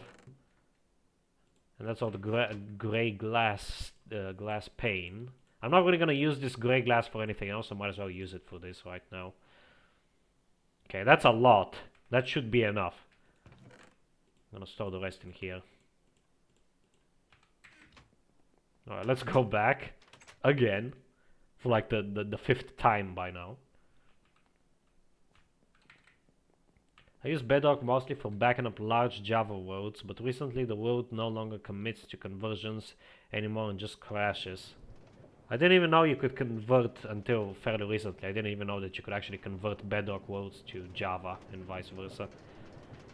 And that's all the gray glass glass pane. I'm not really gonna use this gray glass for anything else. I might as well use it for this right now. Okay, that's a lot. That should be enough. I'm gonna store the rest in here. Alright, let's go back again for like the fifth time by now. I use Bedrock mostly for backing up large Java worlds, but recently the world no longer commits to conversions anymore and just crashes. I didn't even know you could convert until fairly recently. I didn't even know that you could actually convert Bedrock worlds to Java and vice versa.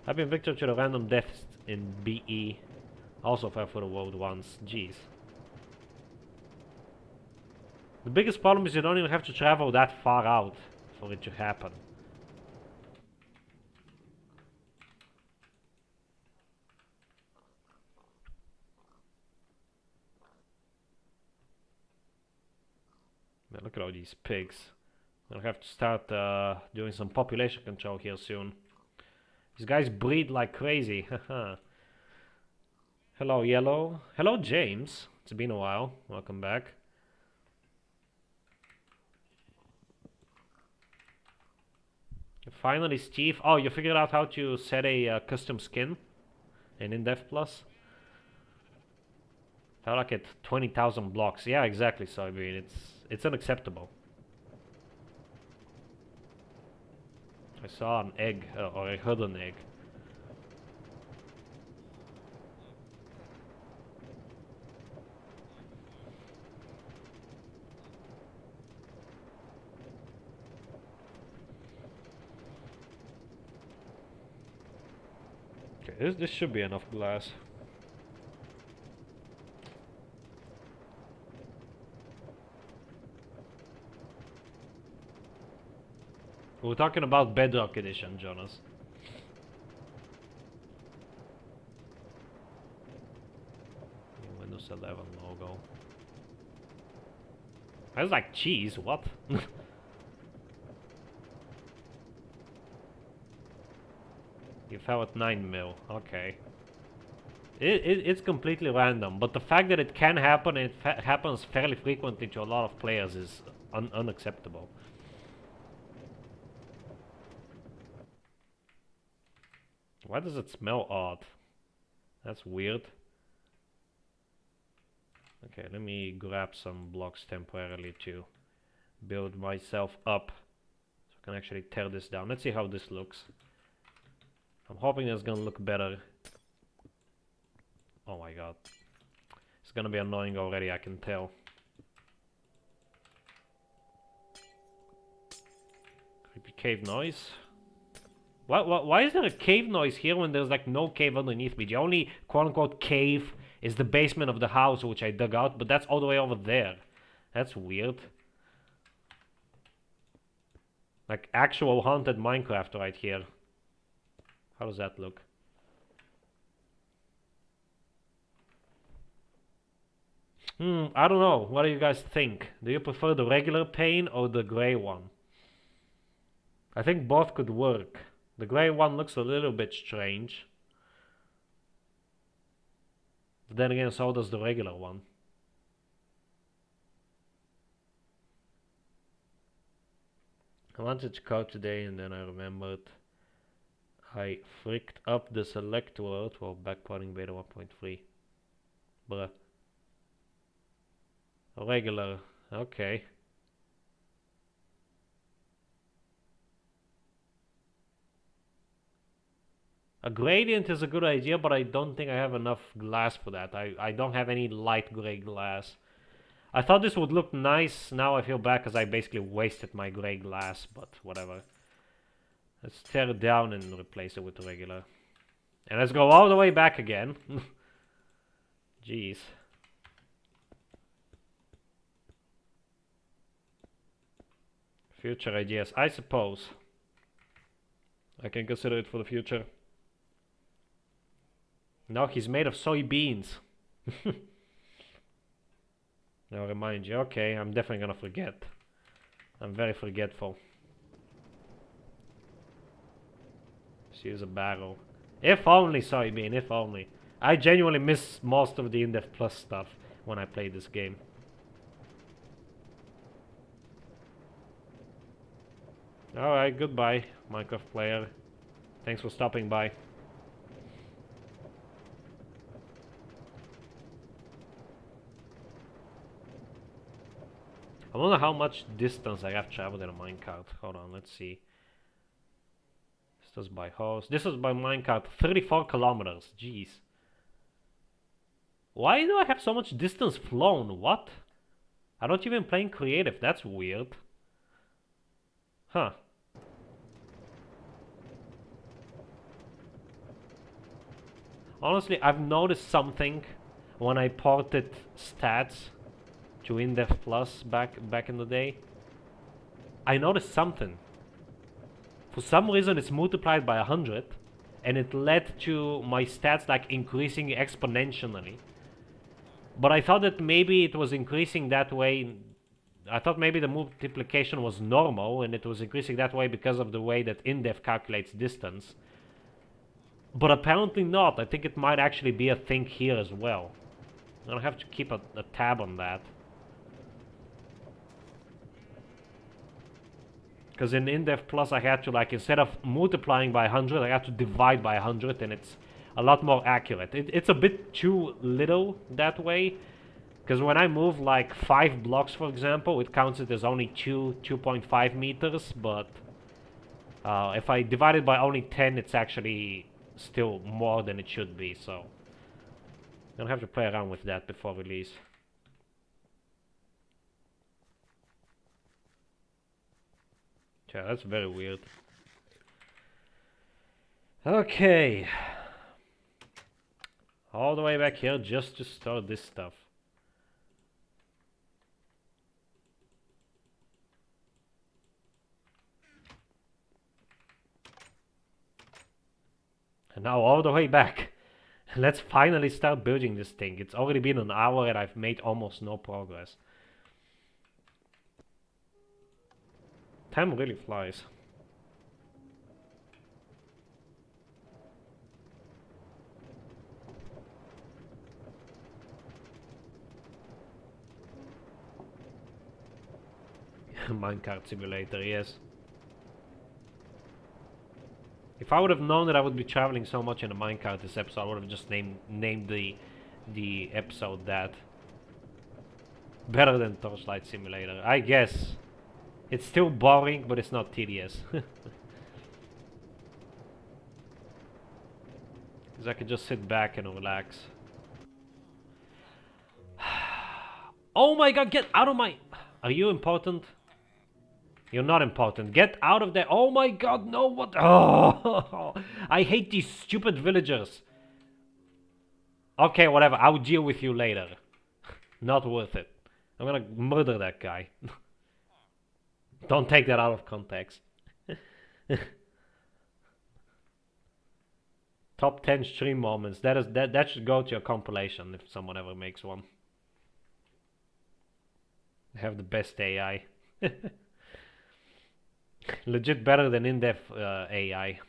I've been victim to the random deaths in BE. Also fell for the world once. Jeez. The biggest problem is you don't even have to travel that far out for it to happen. Man, look at all these pigs. I'll have to start doing some population control here soon. These guys breed like crazy. Hello, Yellow. Hello, James. It's been a while. Welcome back. Finally, Steve. Oh, you figured out how to set a custom skin in InDev Plus? Felt like at 20,000 blocks. Yeah, exactly. So I mean, it's unacceptable. I saw an egg, or I heard an egg. Okay, this should be enough glass. We're talking about Bedrock Edition, Jonas. Windows 11 logo. That's like cheese, what? You fell at 9 mil, okay. It's completely random, but the fact that it can happen and it happens fairly frequently to a lot of players is unacceptable. Why does it smell odd? That's weird. Okay, let me grab some blocks temporarily to build myself up so I can actually tear this down. Let's see how this looks. I'm hoping it's gonna look better. Oh my god. It's gonna be annoying already, I can tell. Creepy cave noise. Why is there a cave noise here when there's like no cave underneath me? The only quote-unquote cave is the basement of the house which I dug out, but that's all the way over there. That's weird. Like actual haunted Minecraft right here. How does that look? I don't know. What do you guys think? Do you prefer the regular pane or the gray one? I think both could work. The gray one looks a little bit strange. But then again, so does the regular one. I wanted to code today and then I remembered I fricked up the select word while backporting beta 1.3. Bruh. A regular. Okay. A gradient is a good idea, but I don't think I have enough glass for that. I don't have any light gray glass. I thought this would look nice. Now I feel bad because I basically wasted my gray glass, but whatever. Let's tear it down and replace it with regular. And let's go all the way back again. Jeez. Future ideas, I suppose. I can consider it for the future. No, he's made of soybeans. I'll remind you. Okay, I'm definitely gonna forget. I'm very forgetful. Let's use a barrel. If only soybean, if only. I genuinely miss most of the in-depth plus stuff when I play this game. Alright, goodbye, Minecraft player. Thanks for stopping by. I wonder how much distance I have traveled in a minecart. Hold on, let's see. This is by horse. This is by minecart. 34 kilometers. Jeez. Why do I have so much distance flown? What? I don't even play in creative. That's weird. Huh. Honestly, I've noticed something when I ported stats to in-depth plus back in the day. I noticed something. For some reason it's multiplied by 100 and it led to my stats like increasing exponentially. But I thought that maybe it was increasing that way. I thought maybe the multiplication was normal and it was increasing that way because of the way that in-depth calculates distance. But apparently not. I think it might actually be a thing here as well. I'll have to keep a tab on that. Because in in-depth plus I had to, like, instead of multiplying by 100, I had to divide by 100 and it's a lot more accurate. It's a bit too little that way. Because when I move like 5 blocks, for example, it counts it as only 2.5 meters. But if I divide it by only 10, it's actually still more than it should be. So I'm gonna have to play around with that before release. Yeah, that's very weird. Okay. All the way back here just to store this stuff. And now all the way back. Let's finally start building this thing. It's already been an hour and I've made almost no progress. Time really flies. Minecart simulator, yes. If I would have known that I would be traveling so much in a minecart this episode, I would have just named the episode that. Better than Torchlight Simulator, I guess. It's still boring, but it's not tedious. Because I can just sit back and relax. Oh my god, get out of my... Are you important? You're not important. Get out of there. Oh my god, no, what? Oh, I hate these stupid villagers. Okay, whatever. I'll deal with you later. Not worth it. I'm gonna murder that guy. Don't take that out of context. Top 10 stream moments. That should go to a compilation if someone ever makes one. They have the best AI. Legit better than in-depth AI.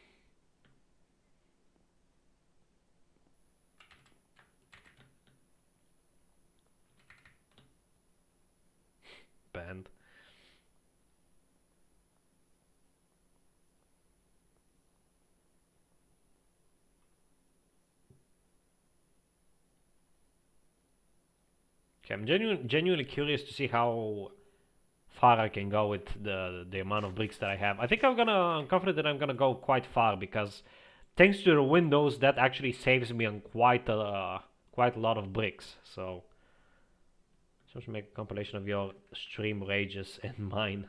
Banned. Okay, I'm genuinely curious to see how far I can go with the amount of bricks that I have. I think I'm confident that I'm gonna go quite far because thanks to the windows that actually saves me on quite a lot of bricks. So should make a compilation of your stream rages and mine.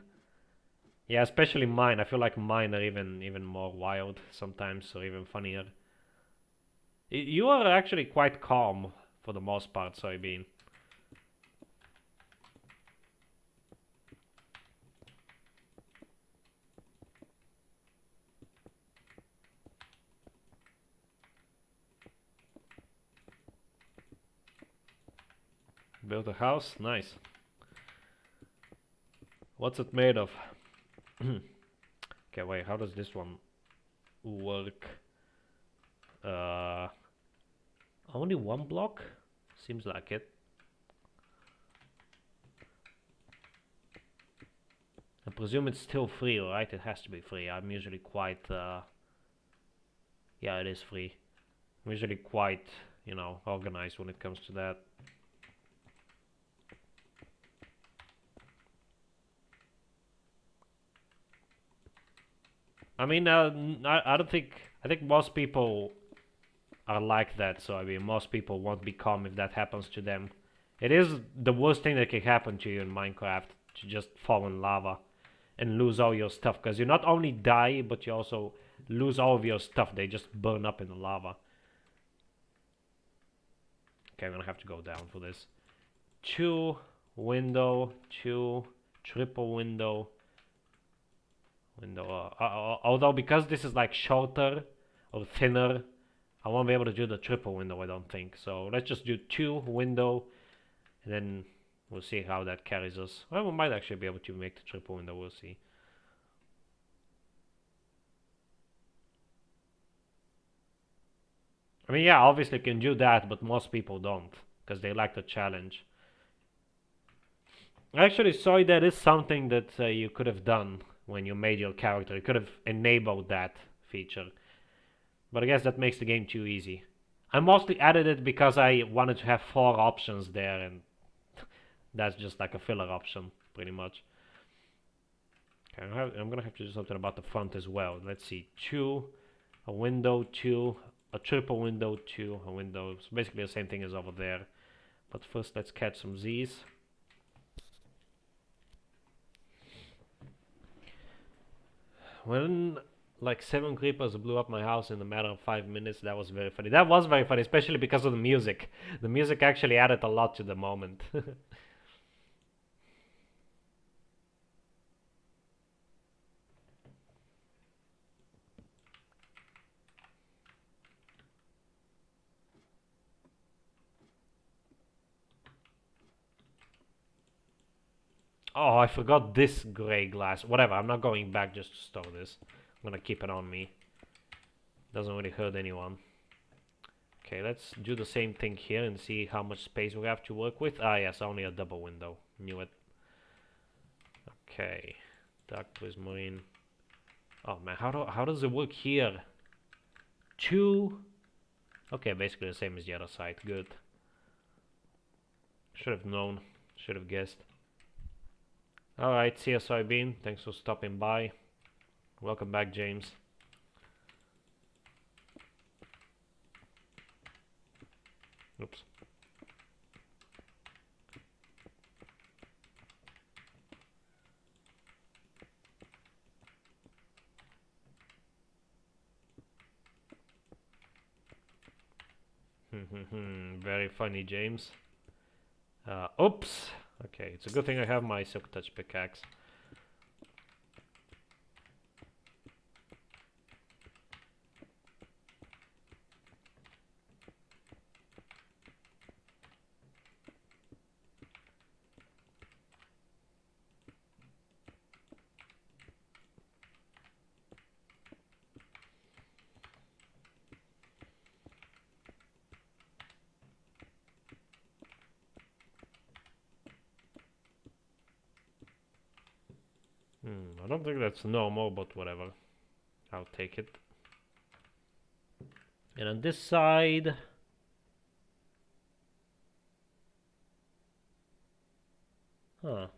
Yeah, especially mine. I feel like mine are even more wild sometimes, or even funnier. You are actually quite calm for the most part, Soybean. Build a house? Nice. What's it made of? Okay, wait, how does this one work? Only one block? Seems like it. I presume it's still free, right? It has to be free. I'm usually quite... yeah, it is free. I'm usually quite, you know, organized when it comes to that. I mean, I don't think... I think most people are like that, so I mean, most people won't be calm if that happens to them. It is the worst thing that can happen to you in Minecraft, to just fall in lava and lose all your stuff, because you not only die, but you also lose all of your stuff. They just burn up in the lava. Okay, I'm gonna have to go down for this. 2 window, 2 triple window. Although because this is like shorter or thinner, I won't be able to do the triple window, I don't think. So let's just do 2 window, and then we'll see how that carries us. Well, we might actually be able to make the triple window, we'll see. I mean, yeah, obviously you can do that, but most people don't, because they like the challenge. Actually, sorry, that is something that you could have done when you made your character. You could have enabled that feature. But I guess that makes the game too easy. I mostly added it because I wanted to have 4 options there, and that's just like a filler option, pretty much. Okay, I'm gonna have to do something about the front as well. Let's see, 2, a window, 2, a triple window, 2, a window. It's basically the same thing as over there. But first, let's catch some Z's. When like 7 creepers blew up my house in a matter of 5 minutes, that was very funny. That was very funny, especially because of the music. The music actually added a lot to the moment. Oh, I forgot this gray glass. Whatever, I'm not going back just to store this. I'm gonna keep it on me. Doesn't really hurt anyone. Okay, let's do the same thing here and see how much space we have to work with. Ah, yes, only a double window. Knew it. Okay, dark prismarine. Oh man, how does it work here? 2. Okay, basically the same as the other side. Good. Should have known. Should have guessed. Alright, see you, Soybean. Thanks for stopping by. Welcome back, James. Oops. Very funny, James. Oops. Okay, it's a good thing I have my Silk Touch pickaxe. I don't think that's normal, but whatever. I'll take it. And on this side... Huh.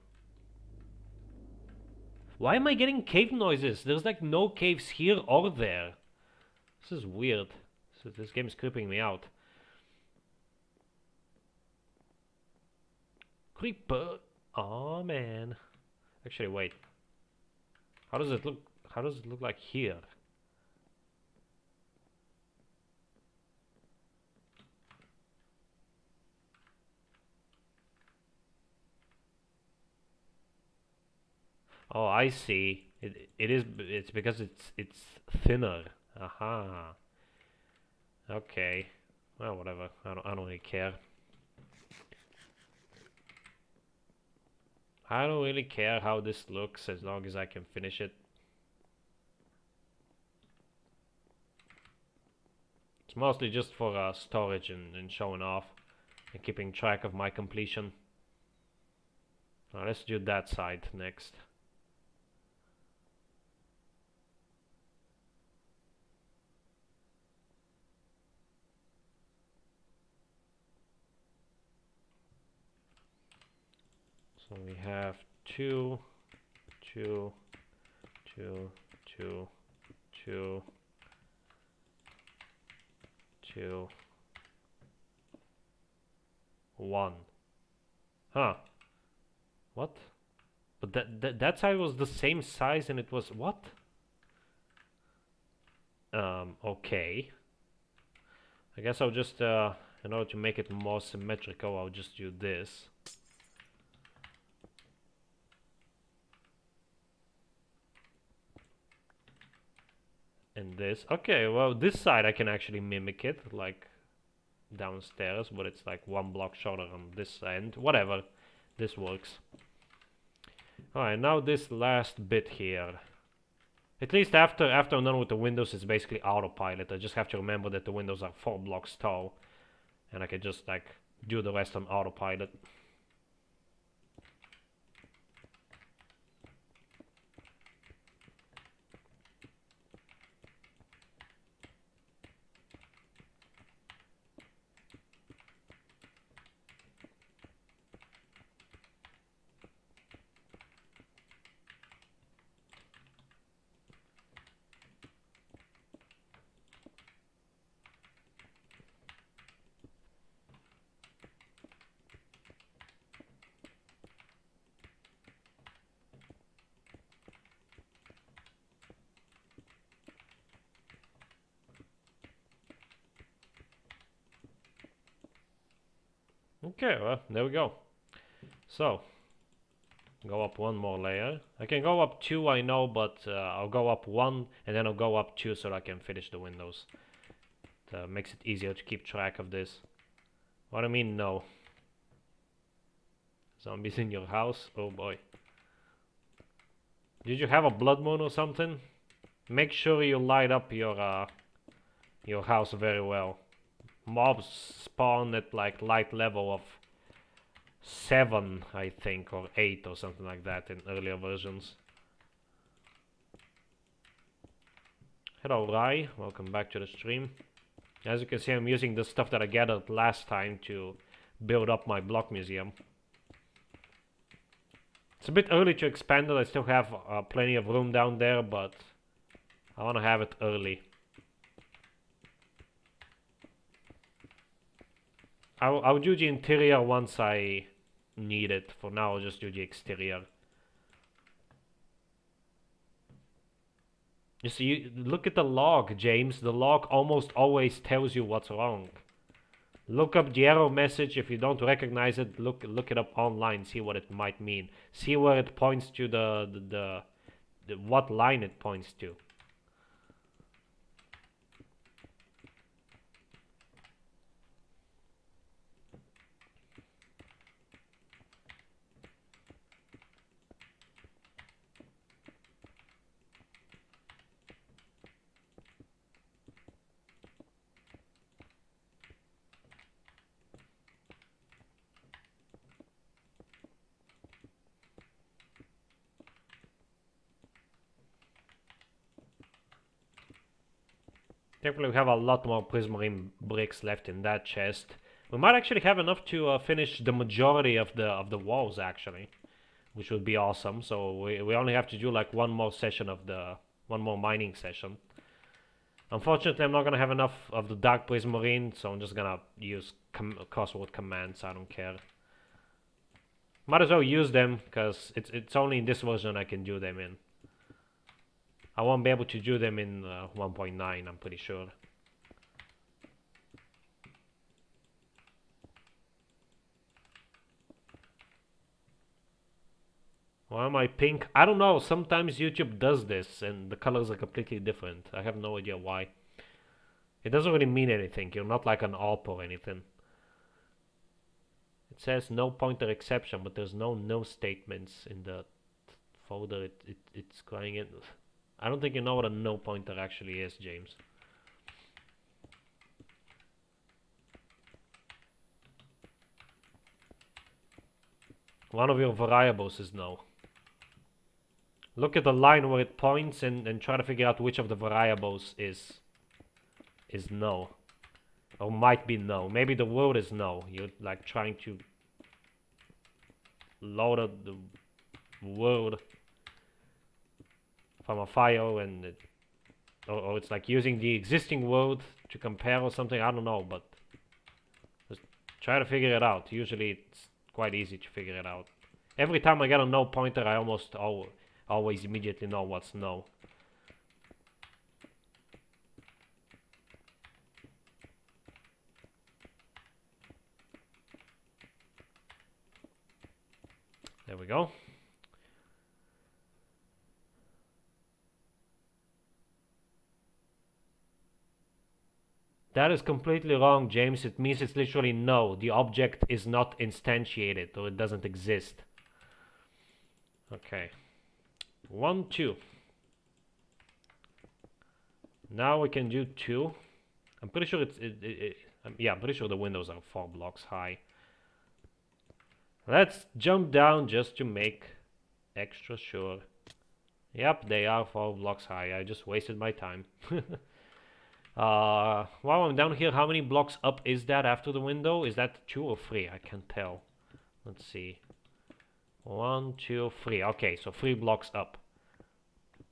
Why am I getting cave noises? There's like no caves here or there. This is weird. So this game is creeping me out. Creeper. Oh man. Actually, wait. How does it look? How does it look like here? Oh, I see. It is. It's because it's thinner. Aha. Okay. Well, whatever. I don't really care. I don't really care how this looks as long as I can finish it. It's mostly just for storage and showing off and keeping track of my completion. Now let's do that side next. So we have 2, 2, 2, 2, 2, 2, 1. Huh. What? But that side was the same size and it was what? Okay. I guess I'll just in order to make it more symmetrical, I'll just do this. And this. Okay, well, this side I can actually mimic it, like downstairs, but it's like 1 block shorter on this end. Whatever, this works. Alright, now this last bit here. At least after I'm done with the windows, it's basically autopilot. I just have to remember that the windows are 4 blocks tall, and I can just like do the rest on autopilot. Okay, well, there we go. So, go up 1 more layer. I can go up 2, I know, but I'll go up 1 and then I'll go up 2 so that I can finish the windows. It makes it easier to keep track of this. What I mean, no. Zombies in your house? Oh boy. Did you have a blood moon or something? Make sure you light up your house very well. Mobs spawn at like light level of 7, I think, or 8 or something like that in earlier versions. Hello Rai, welcome back to the stream. As you can see, I'm using the stuff that I gathered last time to build up my block museum. It's a bit early to expand it, I still have plenty of room down there, but I want to have it early. I'll do the interior once I need it. For now, I'll just do the exterior. You see, look at the log, James. The log almost always tells you what's wrong. Look up the error message. If you don't recognize it, look it up online. See what it might mean. See where it points to the what line it points to. Definitely we have a lot more prismarine bricks left in that chest. We might actually have enough to finish the majority of the walls actually, which would be awesome. So we only have to do like one more mining session. Unfortunately, I'm not gonna have enough of the dark prismarine, so I'm just gonna use crossword commands. I don't care. Might as well use them, because it's only in this version I can do them in. I won't be able to do them in 1.9, I'm pretty sure. Why am I pink? I don't know, sometimes YouTube does this and the colors are completely different. I have no idea why. It doesn't really mean anything, you're not like an AWP or anything. It says no pointer exception, but there's no statements in the folder it's crying in. I don't think you know what a no pointer actually is, James. One of your variables is no. Look at the line where it points and try to figure out which of the variables is no. Or might be no. Maybe the word is no. You're like trying to load up the word from a file and or it's like using the existing word to compare or something. I don't know, but just try to figure it out. Usually it's quite easy to figure it out. Every time I get a no pointer, I almost always immediately know what's no. There we go. That is completely wrong, James. It means it's literally no. The object is not instantiated, or it doesn't exist. Okay. 1, 2. Now we can do 2. I'm pretty sure yeah, I'm pretty sure the windows are 4 blocks high. Let's jump down just to make extra sure. Yep, they are 4 blocks high. I just wasted my time. While I'm down here, how many blocks up is that after the window? Is that 2 or 3? I can't tell. Let's see. 1, 2, 3. Okay, so 3 blocks up.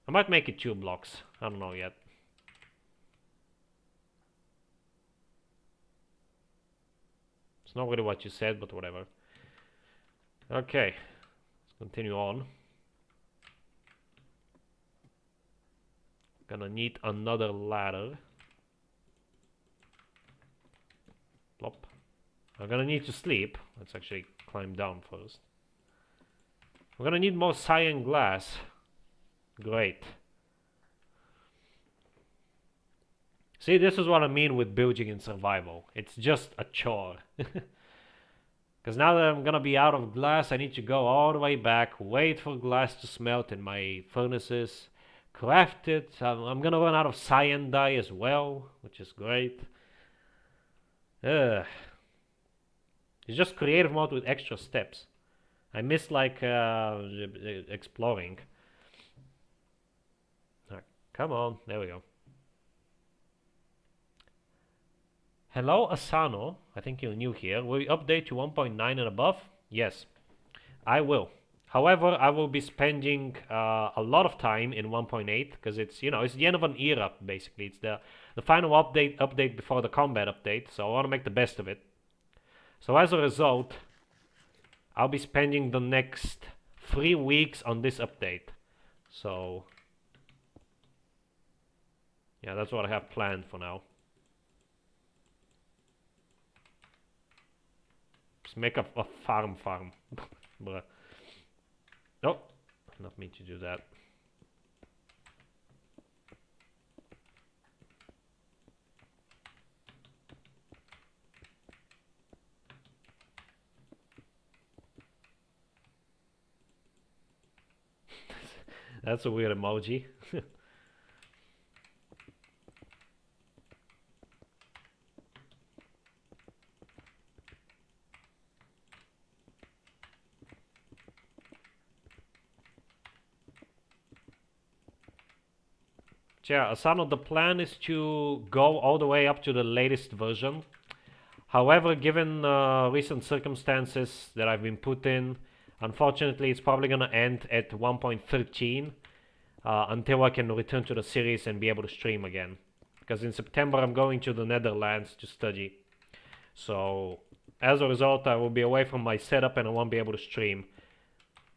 I might make it 2 blocks. I don't know yet. It's not really what you said, but whatever. Okay, let's continue on. Gonna need another ladder. Plop. I'm gonna need to sleep. Let's actually climb down first. We're gonna need more cyan glass. Great. See, this is what I mean with building in survival. It's just a chore. Because now that I'm gonna be out of glass, I need to go all the way back, wait for glass to smelt in my furnaces, craft it. I'm gonna run out of cyan dye as well, which is great. It's just creative mode with extra steps. I miss like exploring. Come on, there we go. Hello Asano, I think you're new here. Will you update to 1.9 and above? Yes, I will. However, I will be spending a lot of time in 1.8 because it's, you know, it's the end of an era basically. It's the final update before the combat update, so I want to make the best of it. So as a result, I'll be spending the next 3 weeks on this update. So yeah, that's what I have planned for now. Just make a farm. Bruh. Nope, not mean to do that. That's a weird emoji. Yeah, Asano, the plan is to go all the way up to the latest version. However, given recent circumstances that I've been put in, unfortunately it's probably gonna end at 1.13 until I can return to the series and be able to stream again. Because in September I'm going to the Netherlands to study. So as a result, I will be away from my setup and I won't be able to stream.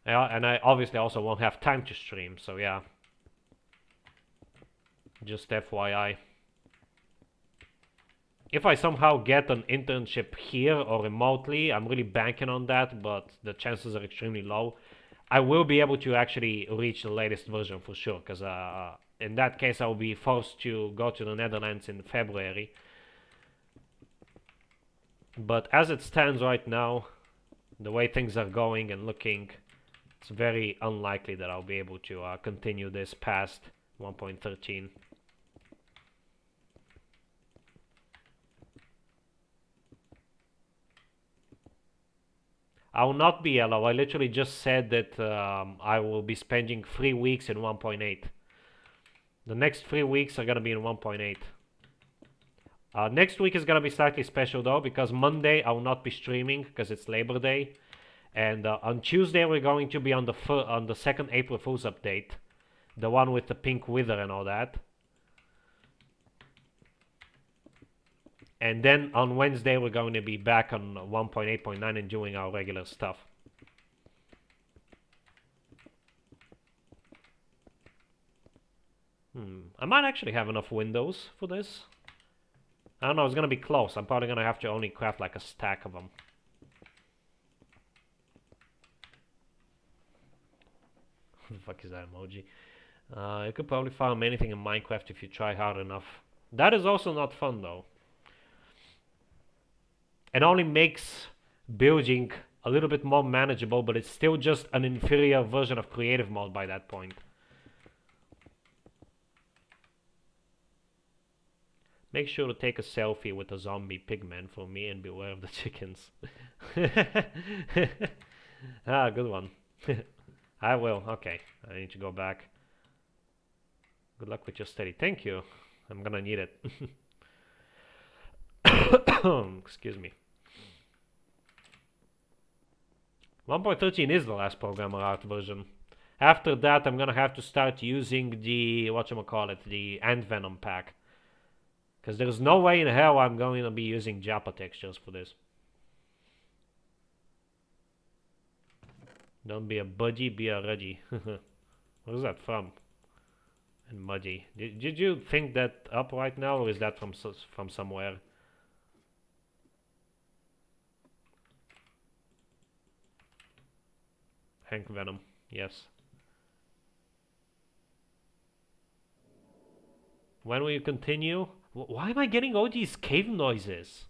And I obviously also won't have time to stream, so yeah. Just FYI. If I somehow get an internship here or remotely, I'm really banking on that, but the chances are extremely low. I will be able to actually reach the latest version for sure, because in that case I will be forced to go to the Netherlands in February. But as it stands right now, the way things are going and looking, it's very unlikely that I'll be able to continue this past 1.13. I will not be yellow. I literally just said that I will be spending 3 weeks in 1.8. The next 3 weeks are going to be in 1.8. Next week is going to be slightly special though, because Monday I will not be streaming because it's Labor Day. And on Tuesday we're going to be on the second April Fool's update. The one with the pink wither and all that. And then on Wednesday we're going to be back on 1.8.9 and doing our regular stuff. I might actually have enough windows for this. I don't know, it's going to be close. I'm probably going to have to only craft like a stack of them. What the fuck is that emoji? You could probably farm anything in Minecraft if you try hard enough. That is also not fun though. It only makes building a little bit more manageable, but it's still just an inferior version of creative mode by that point. Make sure to take a selfie with a zombie pigman for me and beware of the chickens. Ah, good one. I will. Okay, I need to go back. Good luck with your study. Thank you. I'm gonna need it. Excuse me. 1.13 is the last programmer art version. After that, I'm gonna have to start using the whatchamacallit, the Ant Venom pack. Because there's no way in hell I'm going to be using Japa textures for this. Don't be a budgie, be a rudgy. Where's that from? And mudgy. Did you think that up right now, or is that from somewhere? Hank Venom, yes. When will you continue? Why am I getting all these cave noises?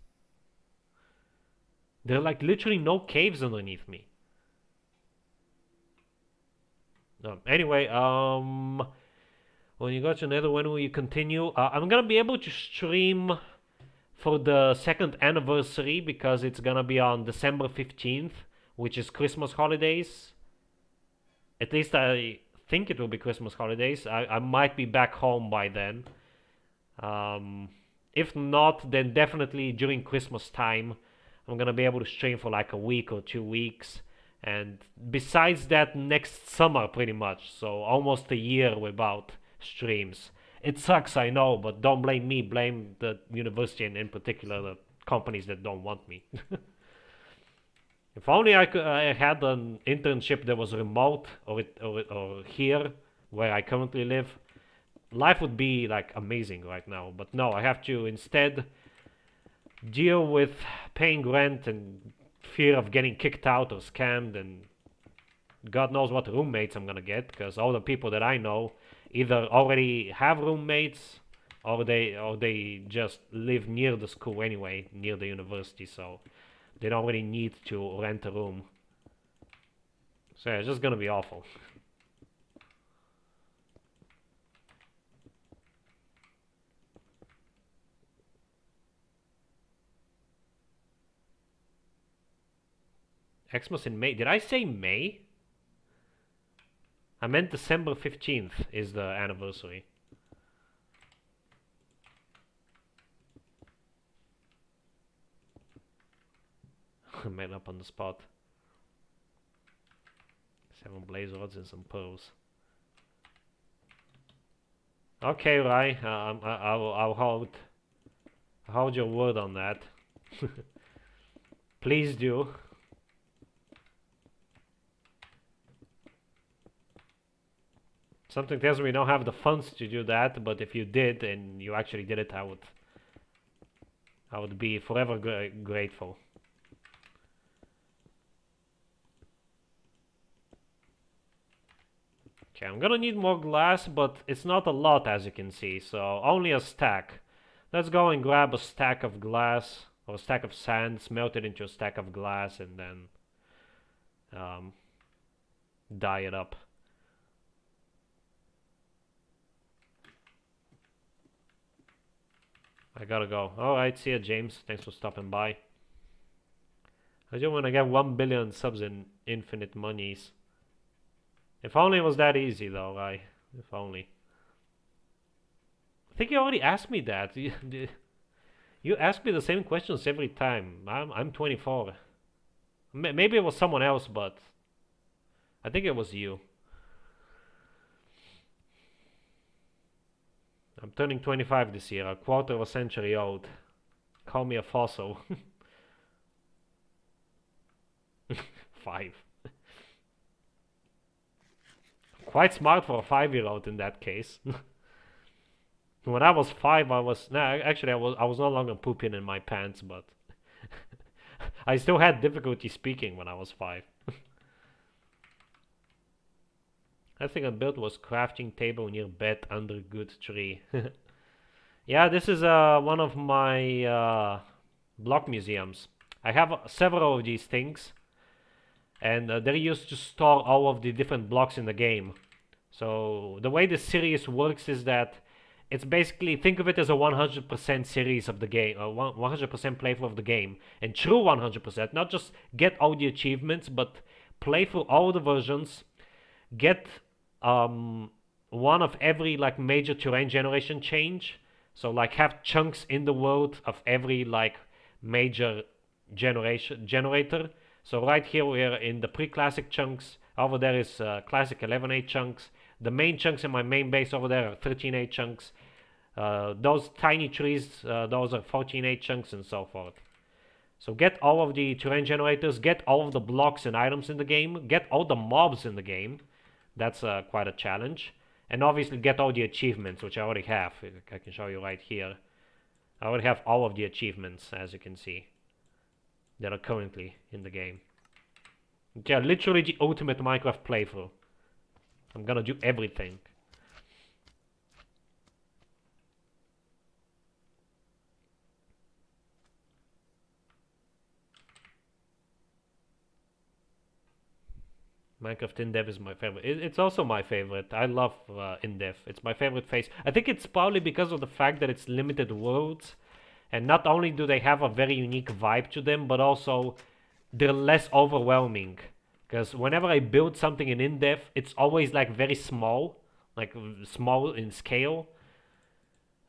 There are like literally no caves underneath me. Anyway, when you got to Nether, when will you continue? I'm gonna be able to stream for the second anniversary because it's gonna be on December 15th, which is Christmas holidays. At least I think it will be Christmas holidays. I might be back home by then. If not, then definitely during Christmas time, I'm gonna be able to stream for like a week or 2 weeks. And besides that, next summer pretty much. So almost a year without streams. It sucks, I know, but don't blame me. Blame the university and in particular the companies that don't want me. If only I had an internship that was remote or here where I currently live, life would be like amazing right now. But no, I have to instead deal with paying rent and fear of getting kicked out or scammed, and God knows what roommates I'm gonna get, because all the people that I know either already have roommates or they just live near the school anyway, near the university, so they don't really need to rent a room. So yeah, it's just gonna be awful. Xmas in May. Did I say May? I meant December 15th is the anniversary. Made up on the spot. 7 blaze rods and some pearls. Okay, Rai. I'll hold your word on that. Please do. Something tells me we don't have the funds to do that, but if you did and you actually did it, I would be forever grateful. Okay, I'm gonna need more glass, but it's not a lot as you can see, so only a stack. Let's go and grab a stack of glass, or a stack of sand, smelt it into a stack of glass, and then dye it up. I gotta go. Alright, see ya, James. Thanks for stopping by. I just wanna get 1 billion subs in infinite monies. If only it was that easy, though, right? If only. I think you already asked me that. You ask me the same questions every time. I'm 24. Maybe it was someone else, but I think it was you. I'm turning 25 this year, a quarter of a century old. Call me a fossil. 5. Quite smart for a 5-year-old in that case. When I was 5, I was no longer pooping in my pants, but I still had difficulty speaking when I was 5. I think I built was crafting table near bed under good tree. Yeah, this is one of my block museums. I have several of these things, and they're used to store all of the different blocks in the game. So the way the series works is that it's basically, think of it as a 100% series of the game, 100% playthrough of the game, and true 100%, not just get all the achievements, but play through all the versions, get one of every like major terrain generation change, so like have chunks in the world of every like major generator. So right here we're in the pre-classic chunks, over there is classic 11.8 chunks, the main chunks in my main base over there are 13.8 chunks, those tiny trees, those are 14.8 chunks, and so forth. So get all of the terrain generators, get all of the blocks and items in the game, get all the mobs in the game. That's quite a challenge. And obviously get all the achievements, which I already have. I can show you right here. I already have all of the achievements, as you can see, that are currently in the game. Yeah, literally the ultimate Minecraft playthrough. I'm gonna do everything. Minecraft in-dev is my favorite. It's also my favorite. I love in-dev. It's my favorite phase. I think it's probably because of the fact that it's limited worlds. And not only do they have a very unique vibe to them, but also they're less overwhelming. Because whenever I build something in dev, it's always like very small. Like small in scale.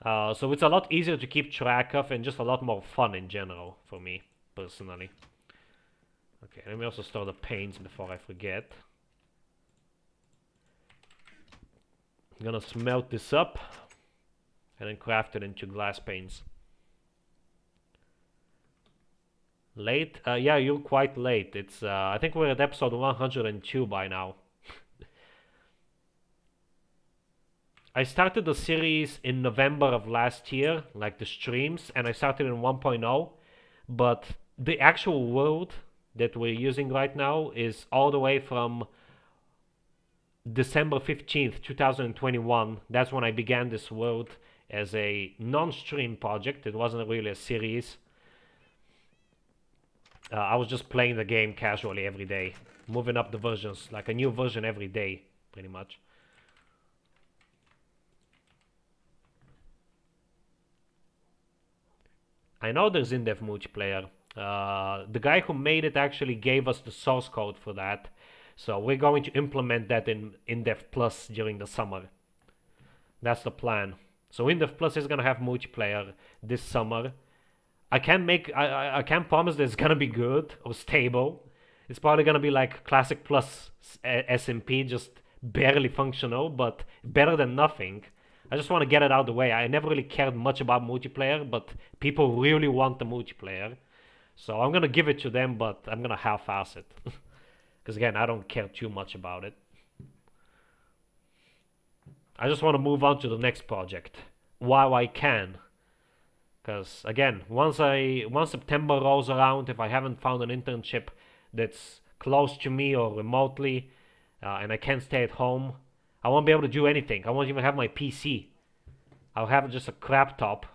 So it's a lot easier to keep track of and just a lot more fun in general for me, personally. Okay, let me also store the paints before I forget. I'm gonna smelt this up and then craft it into glass paints. Late? Yeah, you're quite late. It's I think we're at episode 102 by now. I started the series in November of last year, like the streams, and I started in 1.0, but the actual world that we're using right now is all the way from December 15th, 2021. That's when I began this world as a non-stream project. It wasn't really a series. I was just playing the game casually every day, moving up the versions, like a new version every day, pretty much. I know there's in-dev multiplayer. The guy who made it actually gave us the source code for that. So we're going to implement that in in-dev Plus during the summer. That's the plan. So in-dev Plus is gonna have multiplayer this summer. I can't promise that it's gonna be good or stable. It's probably gonna be like Classic Plus SMP, just barely functional, but better than nothing. I just want to get it out of the way. I never really cared much about multiplayer, but people really want the multiplayer. So I'm gonna give it to them, but I'm gonna half-ass it. Because again, I don't care too much about it. I just want to move on to the next project while I can. Because again, once September rolls around, if I haven't found an internship that's close to me or remotely, and I can't stay at home, I won't be able to do anything. I won't even have my PC. I'll have just a crap top,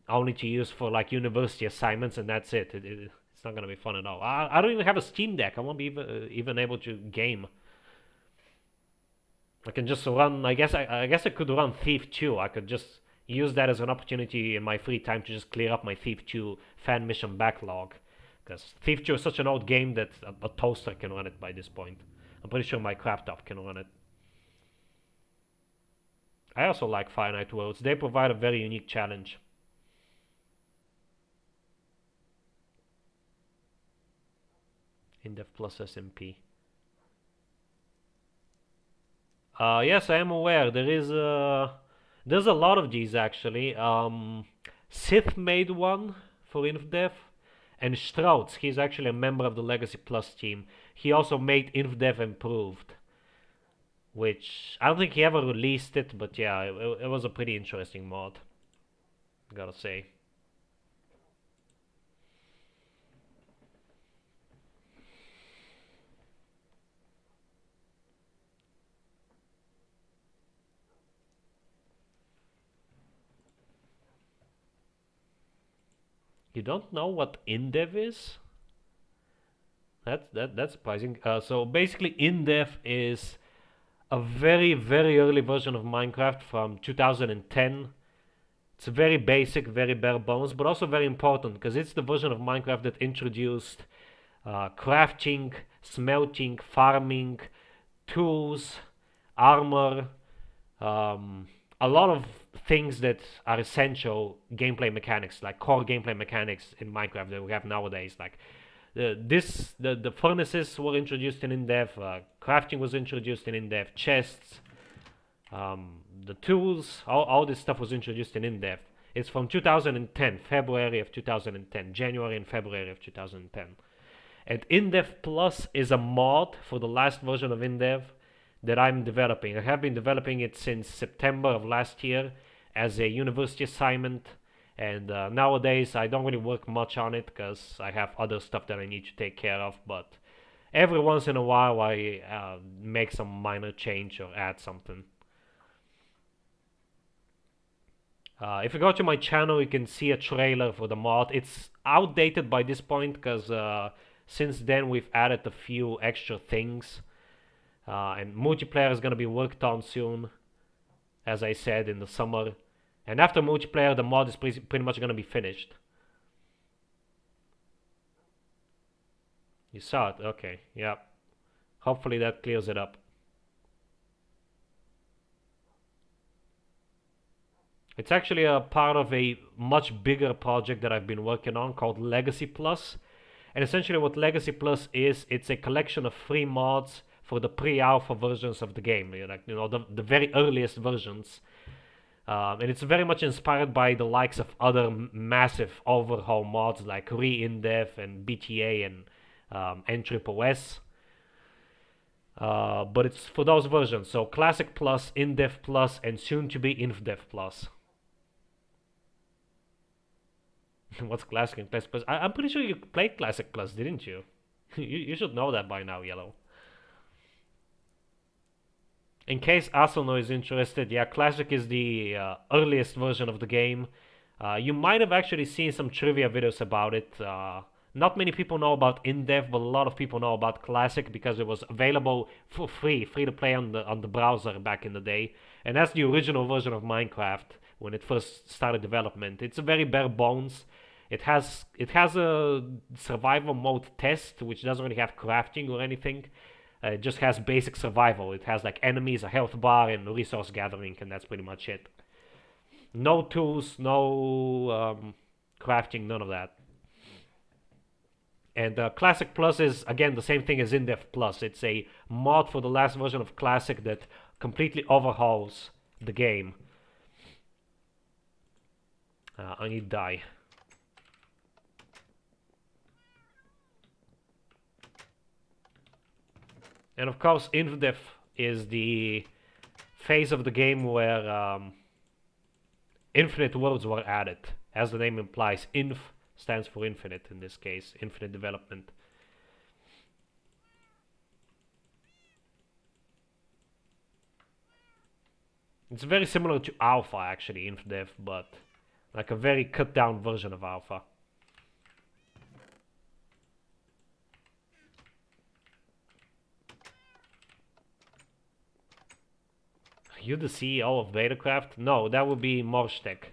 only to use for like university assignments, and that's it. It's not gonna be fun at all. I don't even have a Steam Deck. I won't be even able to game. I can just run. I guess I could run Thief 2. I could just use that as an opportunity in my free time to just clear up my Thief 2 fan mission backlog. Because Thief 2 is such an old game that a toaster can run it by this point. I'm pretty sure my crap top can run it. I also like Finite Worlds. They provide a very unique challenge. InDev plus SMP. Yes, I am aware. There's a lot of these actually. Sith made one for InfDev, and Strauss, he's actually a member of the Legacy Plus team. He also made InfDev Improved, which I don't think he ever released it, but yeah, it was a pretty interesting mod, gotta say. You don't know what InDev is? That's surprising. So basically, InDev is a very early version of Minecraft from 2010. It's very basic, very bare bones, but also very important because it's the version of Minecraft that introduced crafting, smelting, farming, tools, armor, a lot of things that are essential gameplay mechanics, like core gameplay mechanics in Minecraft that we have nowadays. Like the furnaces were introduced in InDev, crafting was introduced in InDev, chests, the tools, all this stuff was introduced in InDev. It's from 2010, February of 2010, January and February of 2010. And InDev Plus is a mod for the last version of InDev that I'm developing. I have been developing it since September of last year as a university assignment, and nowadays I don't really work much on it because I have other stuff that I need to take care of, but every once in a while I make some minor change or add something. If you go to my channel, you can see a trailer for the mod. It's outdated by this point because since then we've added a few extra things. And multiplayer is going to be worked on soon, as I said, in the summer. And after multiplayer, the mod is pretty much going to be finished. You saw it? Okay, yeah. Hopefully that clears it up. It's actually a part of a much bigger project that I've been working on called Legacy Plus. And essentially what Legacy Plus is, it's a collection of free mods for the pre-alpha versions of the game, like the very earliest versions, and it's very much inspired by the likes of other massive overhaul mods like Re-InDev and BTA and NSSS. But it's for those versions, so Classic Plus, InDev Plus, and soon to be InfDev Plus. What's Classic and Classic Plus? I'm pretty sure you played Classic Plus, didn't you? You should know that by now, Yellow. In case Asano is interested, yeah, Classic is the earliest version of the game. You might have actually seen some trivia videos about it. Not many people know about InDev, but a lot of people know about Classic because it was available for free to play on the browser back in the day. And that's the original version of Minecraft when it first started development. It's a very bare bones. It has a survival mode test, which doesn't really have crafting or anything. It just has basic survival. It has like enemies, a health bar, and resource gathering, and that's pretty much it. No tools, no crafting, none of that. And Classic Plus is, again, the same thing as InDev Plus. It's a mod for the last version of Classic that completely overhauls the game. I need dye. And of course, InfDef is the phase of the game where infinite worlds were added. As the name implies, inf stands for infinite in this case, infinite development. It's very similar to Alpha, actually, InfDev, but like a very cut down version of Alpha. You the CEO of Betacraft? No, that would be Morstek.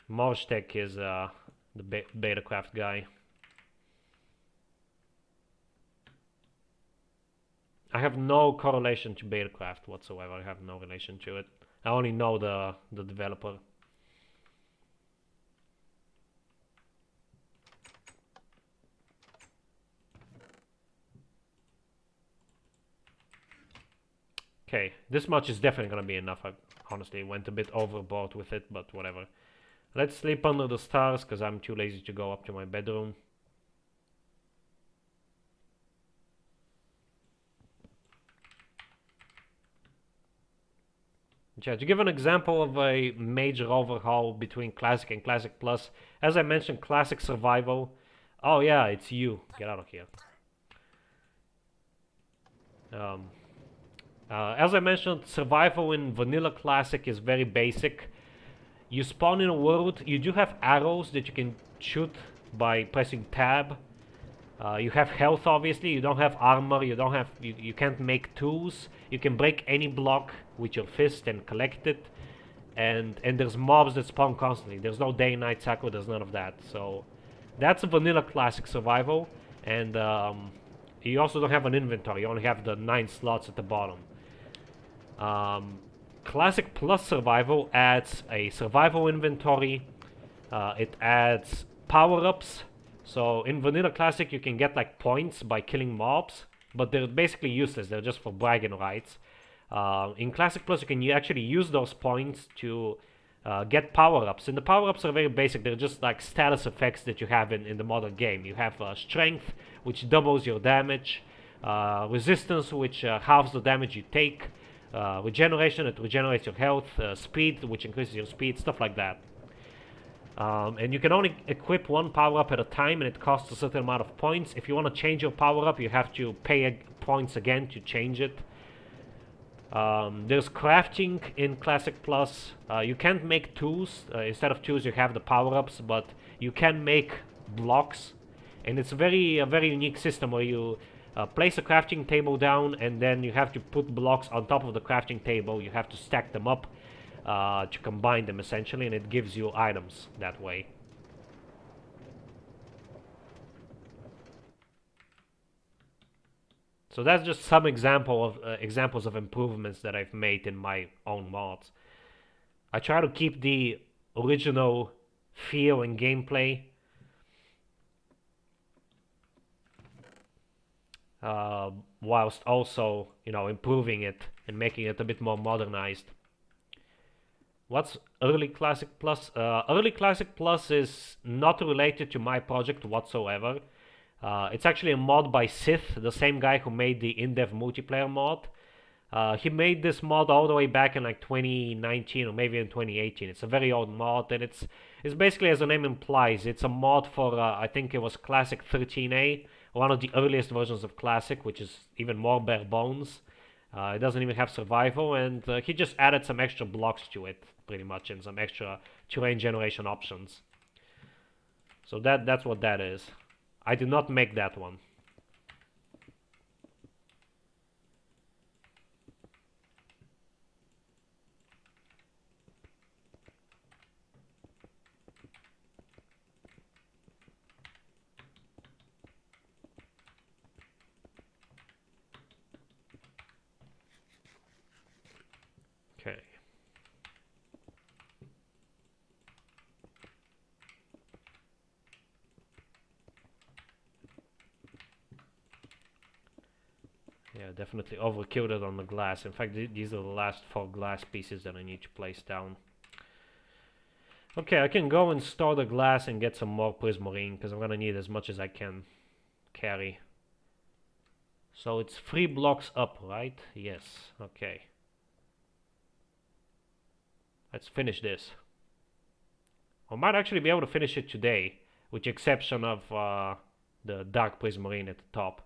Morstek is the Betacraft guy. I have no correlation to Betacraft whatsoever. I have no relation to it. I only know the developer. Okay, this much is definitely gonna be enough. I honestly went a bit overboard with it, but whatever. Let's sleep under the stars, because I'm too lazy to go up to my bedroom. Yeah, to give an example of a major overhaul between Classic and Classic Plus, as I mentioned, Classic Survival. Oh yeah, it's you. Get out of here. As I mentioned, survival in Vanilla Classic is very basic. You spawn in a world, you do have arrows that you can shoot by pressing tab. You have health, obviously. You don't have armor. You can't make tools. You can break any block with your fist and collect it. And there's mobs that spawn constantly. There's no day and night cycle. There's none of that. So that's a vanilla classic survival. And you also don't have an inventory. You only have the 9 slots at the bottom. Classic Plus survival adds a survival inventory. It adds power-ups. So in Vanilla Classic you can get like points by killing mobs, but they're basically useless. They're just for bragging rights. In Classic Plus you can actually use those points to get power-ups. And the power-ups are very basic. They're just like status effects that you have in the modern game. You have strength, which doubles your damage. Resistance, which halves the damage you take. Regeneration, it regenerates your health. Speed, which increases your speed. Stuff like that. And you can only equip one power-up at a time, and it costs a certain amount of points. If you want to change your power-up, you have to pay points again to change it. There's crafting in Classic Plus. You can't make tools. Instead of tools, you have the power-ups, but you can make blocks. And it's a very unique system where you place a crafting table down, and then you have to put blocks on top of the crafting table. You have to stack them up. To combine them essentially, and it gives you items that way. So that's just some examples of improvements that I've made in my own mods. I try to keep the original feel and gameplay, whilst also, improving it and making it a bit more modernized. What's Early Classic Plus? Early Classic Plus is not related to my project whatsoever. It's actually a mod by Sith, the same guy who made the in-dev multiplayer mod. He made this mod all the way back in like 2019 or maybe in 2018. It's a very old mod, and it's basically, as the name implies, it's a mod for I think it was Classic 13A, one of the earliest versions of Classic, which is even more bare bones. It doesn't even have survival, and he just added some extra blocks to it, pretty much, and some extra terrain generation options. So that's what that is. I did not make that one. Okay. Yeah, definitely overkilled it on the glass. In fact, these are the last 4 glass pieces that I need to place down. Okay, I can go and store the glass and get some more prismarine, because I'm gonna need as much as I can carry. So it's 3 blocks up, right? Yes, okay. Let's finish this. I might actually be able to finish it today, with the exception of the dark prismarine at the top.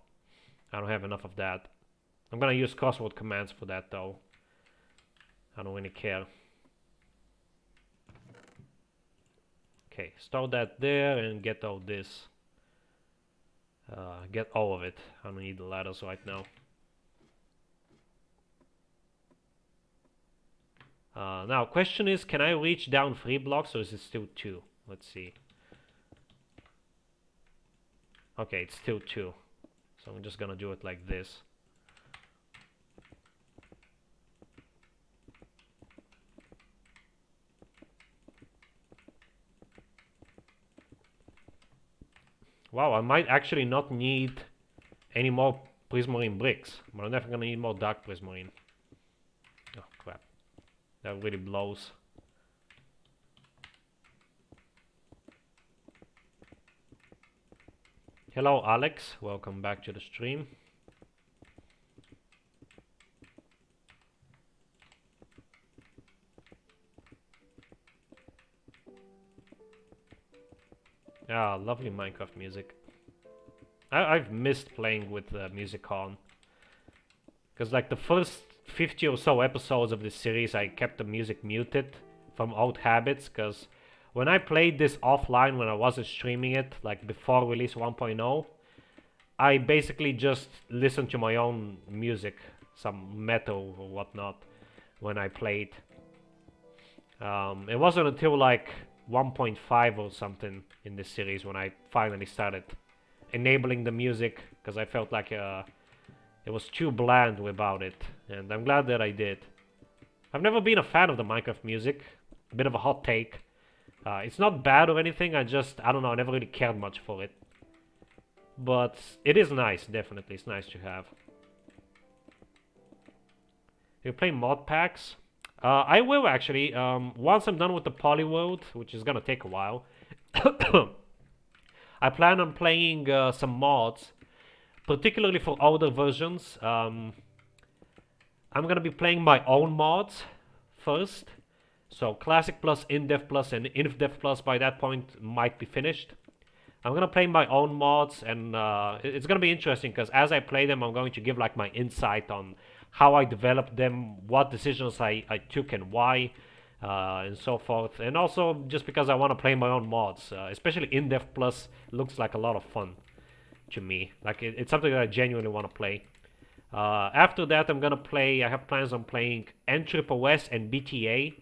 I don't have enough of that. I'm gonna use crossword commands for that though. I don't really care. Okay, store that there and get all this. Get all of it. I don't need the ladders right now. Now, question is, can I reach down 3 blocks or is it still 2? Let's see. Okay, it's still 2. So I'm just gonna do it like this. Wow, I might actually not need any more prismarine bricks, but I'm definitely gonna need more dark prismarine. Oh crap. That really blows. Hello Alex, welcome back to the stream. Ah, lovely Minecraft music. I've missed playing with music on. Because like the first 50 or so episodes of this series I kept the music muted from old habits, because when I played this offline when I wasn't streaming it, like before release 1.0, I basically just listened to my own music, some metal or whatnot, when I played. It wasn't until like 1.5 or something in this series when I finally started enabling the music, because I felt like it was too bland without it, and I'm glad that I did. I've never been a fan of the Minecraft music. A bit of a hot take. It's not bad or anything, I don't know, I never really cared much for it. But it is nice, definitely, it's nice to have. You play mod packs? I will actually, once I'm done with the Polyworld, which is gonna take a while. I plan on playing some mods, particularly for older versions. I'm gonna be playing my own mods first. So Classic Plus, InDev Plus, and InfDev Plus by that point might be finished. I'm gonna play my own mods, and it's gonna be interesting because as I play them, I'm going to give like my insight on how I developed them, what decisions I took and why, and so forth. And also just because I want to play my own mods, especially InDev Plus looks like a lot of fun to me. Like it's something that I genuinely want to play. After that, I have plans on playing NSSS and BTA.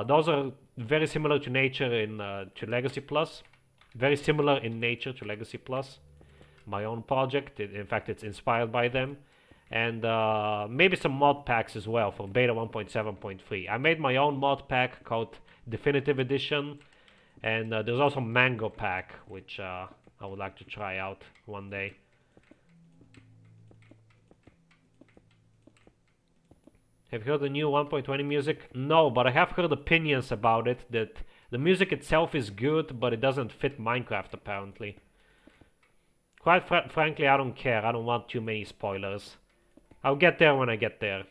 Those are very similar to nature to Legacy Plus. Very similar in nature to Legacy Plus. My own project. In fact, it's inspired by them. And maybe some mod packs as well for beta 1.7.3. I made my own mod pack called Definitive Edition. And there's also Mango pack, which I would like to try out one day. Have you heard the new 1.20 music? No, but I have heard opinions about it, that the music itself is good, but it doesn't fit Minecraft apparently. Quite frankly, I don't care. I don't want too many spoilers. I'll get there when I get there.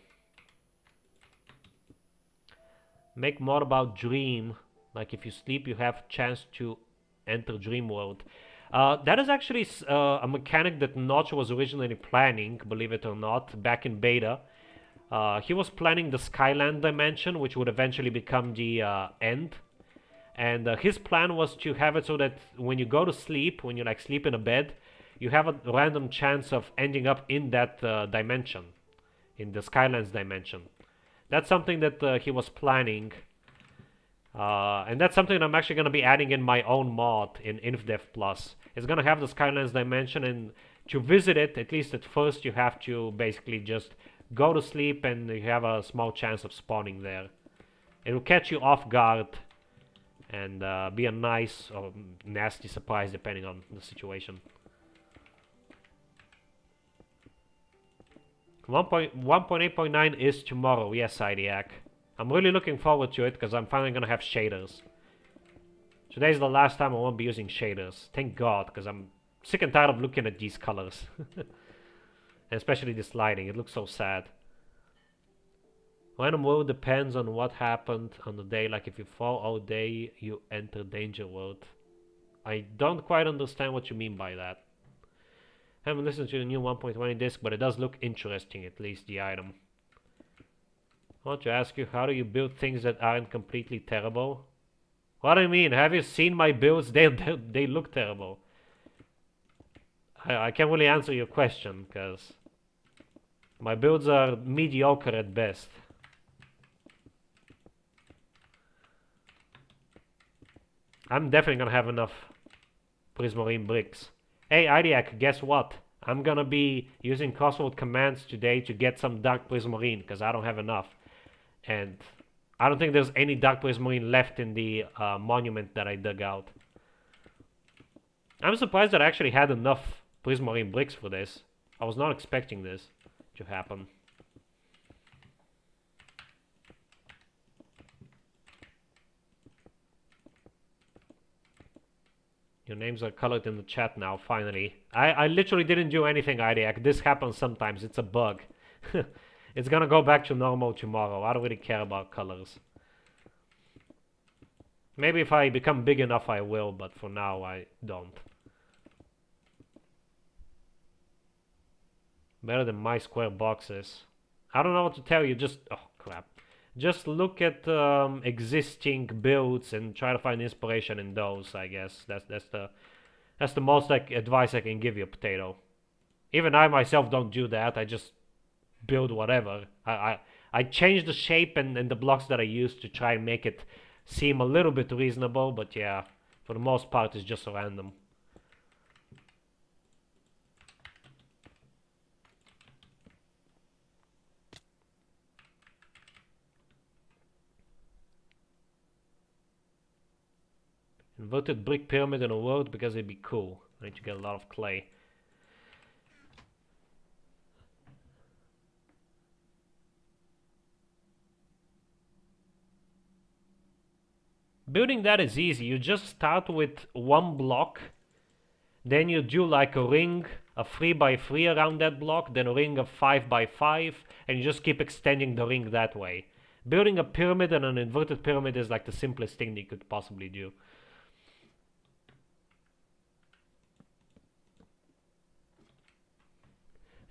Make more about dream. Like if you sleep, you have chance to enter dream world. That is actually a mechanic that Notch was originally planning, believe it or not, back in beta. He was planning the Skyland dimension, which would eventually become the end. And his plan was to have it so that when you go to sleep, when you like sleep in a bed, you have a random chance of ending up in that dimension, in the Skylands dimension. That's something that he was planning. And that's something that I'm actually going to be adding in my own mod in InfDev Plus. It's going to have the Skylands dimension, and to visit it, at least at first, you have to basically just go to sleep and you have a small chance of spawning there. It will catch you off guard and be a nice or nasty surprise depending on the situation. 1.8.9 is tomorrow, yes, Idiac. I'm really looking forward to it because I'm finally going to have shaders. Today's the last time I won't be using shaders. Thank God, because I'm sick and tired of looking at these colors. especially this lighting, it looks so sad. When a world depends on what happened on the day, like if you fall all day, you enter danger world. I don't quite understand what you mean by that. I haven't listened to the new 1.20 disc, but it does look interesting, at least the item. I want to ask you, how do you build things that aren't completely terrible? What do you mean? Have you seen my builds? They look terrible. I can't really answer your question, because my builds are mediocre at best. I'm definitely gonna have enough prismarine bricks. Hey, Idiac, guess what? I'm gonna be using crossword commands today to get some dark prismarine, because I don't have enough. And I don't think there's any dark prismarine left in the monument that I dug out. I'm surprised that I actually had enough prismarine bricks for this. I was not expecting this to happen. Your names are colored in the chat now, finally. I literally didn't do anything, Idiac. This happens sometimes, it's a bug. It's gonna go back to normal tomorrow. I don't really care about colors. Maybe if I become big enough I will, but for now I don't. Better than my square boxes. I don't know what to tell you, just... oh crap. Just look at existing builds and try to find inspiration in those, I guess. That's the most like advice I can give you, Potato. Even I myself don't do that, I just build whatever. I change the shape and the blocks that I use to try and make it seem a little bit reasonable, but yeah, for the most part it's just random. Inverted brick pyramid in a world because it'd be cool. I need to get a lot of clay. Building that is easy. You just start with one block, then you do like a ring, a 3x3 around that block, then a ring of 5x5, and you just keep extending the ring that way. Building a pyramid and an inverted pyramid is like the simplest thing that you could possibly do.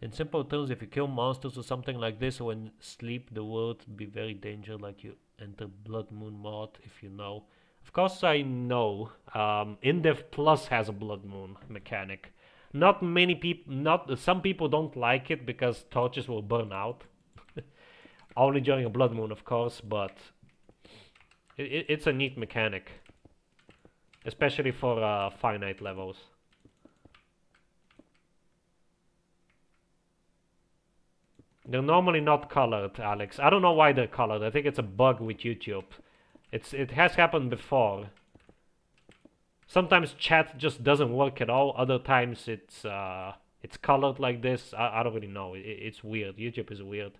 In simple terms, if you kill monsters or something like this when sleep, the world be very dangerous, like you enter Blood Moon mod, if you know. Of course I know. InDev Plus has a Blood Moon mechanic. Not many people, some people don't like it because torches will burn out. Only during a Blood Moon, of course, but it's a neat mechanic. Especially for finite levels. They're normally not colored, Alex. I don't know why they're colored. I think it's a bug with YouTube. It has happened before. Sometimes chat just doesn't work at all. Other times it's colored like this. I don't really know. It's weird. YouTube is weird.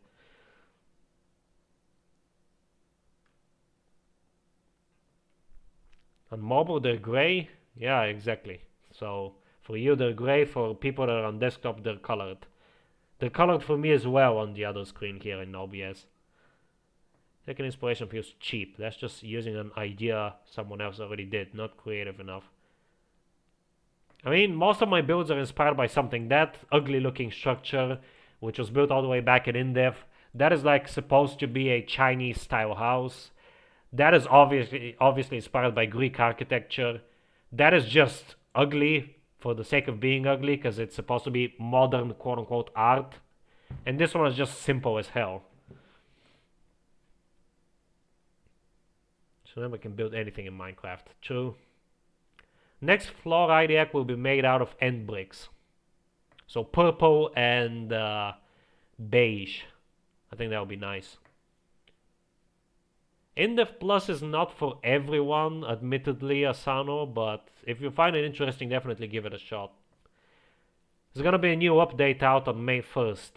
On mobile they're gray. Yeah, exactly. So for you they're gray. For people that are on desktop they're colored. They're colored for me as well on the other screen here in OBS. Taking inspiration feels cheap. That's just using an idea someone else already did, not creative enough. I mean, most of my builds are inspired by something. That ugly looking structure, which was built all the way back in InDev, that is like supposed to be a Chinese style house. That is obviously inspired by Greek architecture. That is just ugly for the sake of being ugly, because it's supposed to be modern quote-unquote art. And this one is just simple as hell. So then we can build anything in Minecraft. True. Next floor IDEAC will be made out of end bricks. So purple and beige. I think that would be nice. InDev Plus is not for everyone, admittedly, Asano, but if you find it interesting, definitely give it a shot. There's gonna be a new update out on May 1st.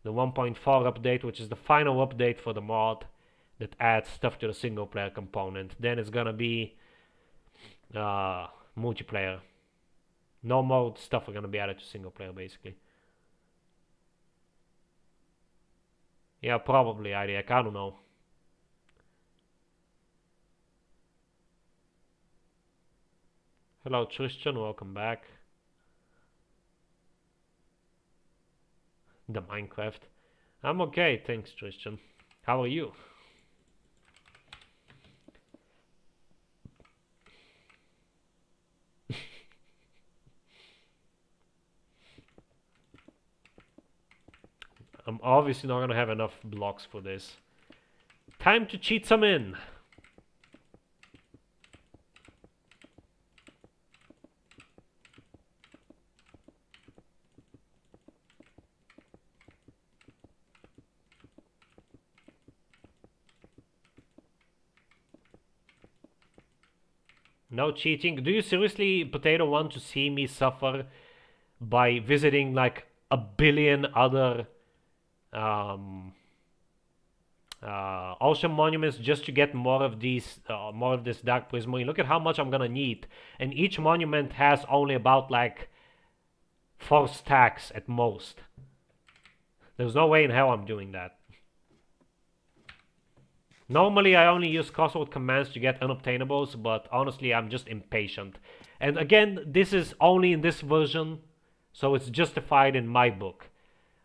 The 1.4 update, which is the final update for the mod that adds stuff to the single player component. Then it's gonna be multiplayer. No more stuff are gonna be added to single player, basically. Yeah, probably IDEC, I don't know. Hello Tristan, welcome back. The Minecraft. I'm okay, thanks Tristan. How are you? I'm obviously not gonna have enough blocks for this. Time to cheat some in. No cheating. Do you seriously, Potato, want to see me suffer by visiting like a billion other ocean monuments just to get more of these, more of this dark prismarine? Look at how much I'm gonna need, and each monument has only about like 4 stacks at most. There's no way in hell I'm doing that. Normally I only use crossword commands to get unobtainables, but honestly I'm just impatient. And again, this is only in this version, so it's justified in my book.